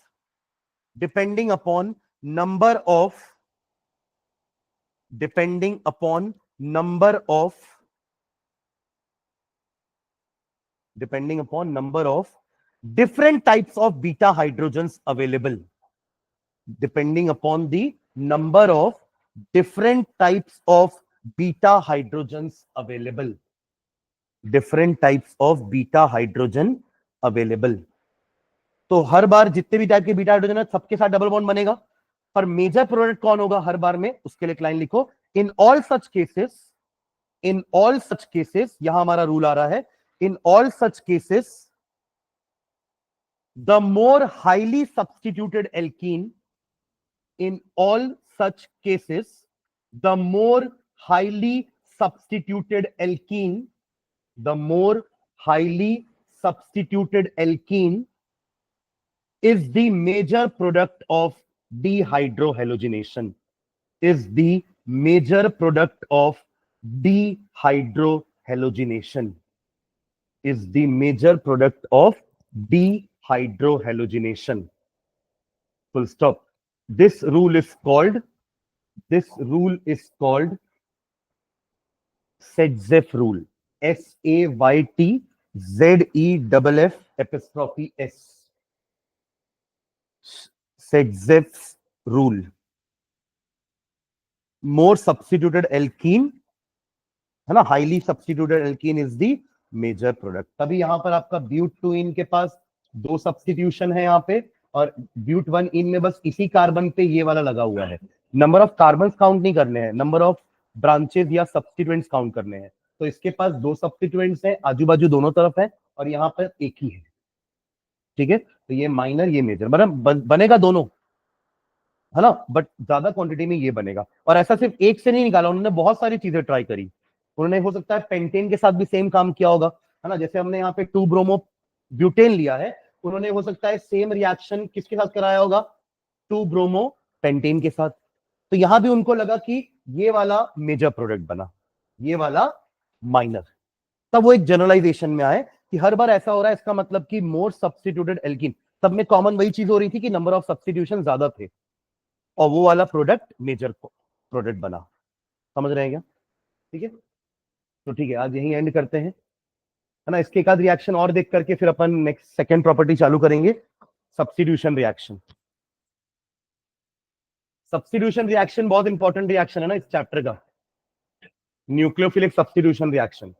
different types of beta hydrogens available, depending upon the number of different types of beta hydrogens available, तो हर बार जितने भी टाइप के बीटा हाइड्रोजन है सबके साथ डबल बॉन्ड बनेगा। पर मेजर प्रोडक्ट कौन होगा हर बार में, उसके लिए एक लाइन लिखो, इन ऑल सच केसेस, यहां हमारा रूल आ रहा है, in all such cases the more highly substituted alkene, in all such cases the more highly substituted alkene is the major product of dehydrohalogenation, full stop. This rule is called this rule is called Saytzeff rule, SAYTZEFF apostrophe S, Saytzeff rule. More substituted alkene, है ना, highly substituted alkene is the major product. तभी यहां पर आपका ब्यूट 2 इन के पास 2 substitution है यहाँ पे, और ब्यूट 1 इन में बस इसी कार्बन पे ये वाला लगा हुआ है। नंबर ऑफ कार्बन काउंट नहीं करने हैं, नंबर ऑफ ब्रांचेस या सब्स्टिट्यूएंट्स काउंट करने हैं। तो इसके पास 2 सब्स्टिट्यूएंट्स हैं, आजू बाजू दोनों तरफ है, और यहाँ पर एक ही है। ठीक है, तो ये माइनर ये मेजर, मतलब बनेगा दोनों, है ना, बट ज्यादा क्वांटिटी में ये बनेगा। और ऐसा सिर्फ एक से नहीं निकाला, उन्होंने बहुत सारी चीजें ट्राई करी। उन्होंने हो सकता है पेंटेन के साथ भी सेम काम किया होगा, है ना, जैसे हमने यहाँ पे 2 ब्रोमो ब्यूटेन लिया है, उन्होंने हो सकता है सेम रिएक्शन किसके साथ कराया होगा, 2 ब्रोमो पेंटेन के साथ। तो यहां भी उनको लगा कि ये वाला मेजर प्रोडक्ट बना, ये वाला माइनर। तब वो एक जनरलाइजेशन में आए कि हर बार ऐसा हो रहा है, इसका मतलब कि मोर सब्स्टिट्यूटेड एल्कीन, सब में कॉमन वही चीज हो रही थी कि नंबर ऑफ सब्स्टिट्यूशन ज्यादा थे, और वो वाला प्रोडक्ट मेजर प्रोडक्ट बना। समझ रहे हैं क्या? ठीक है, तो ठीक है, आज यही एंड करते हैं, है ना। इसके एक आध रिएक्शन और देख करके फिर अपन नेक्स्ट सेकंड प्रॉपर्टी चालू करेंगे, सब्स्टिट्यूशन रिएक्शन। सब्स्टिट्यूशन रिएक्शन बहुत इंपॉर्टेंट रिएक्शन है ना इस चैप्टर का, न्यूक्लियोफिलिक सब्स्टिट्यूशन रिएक्शन।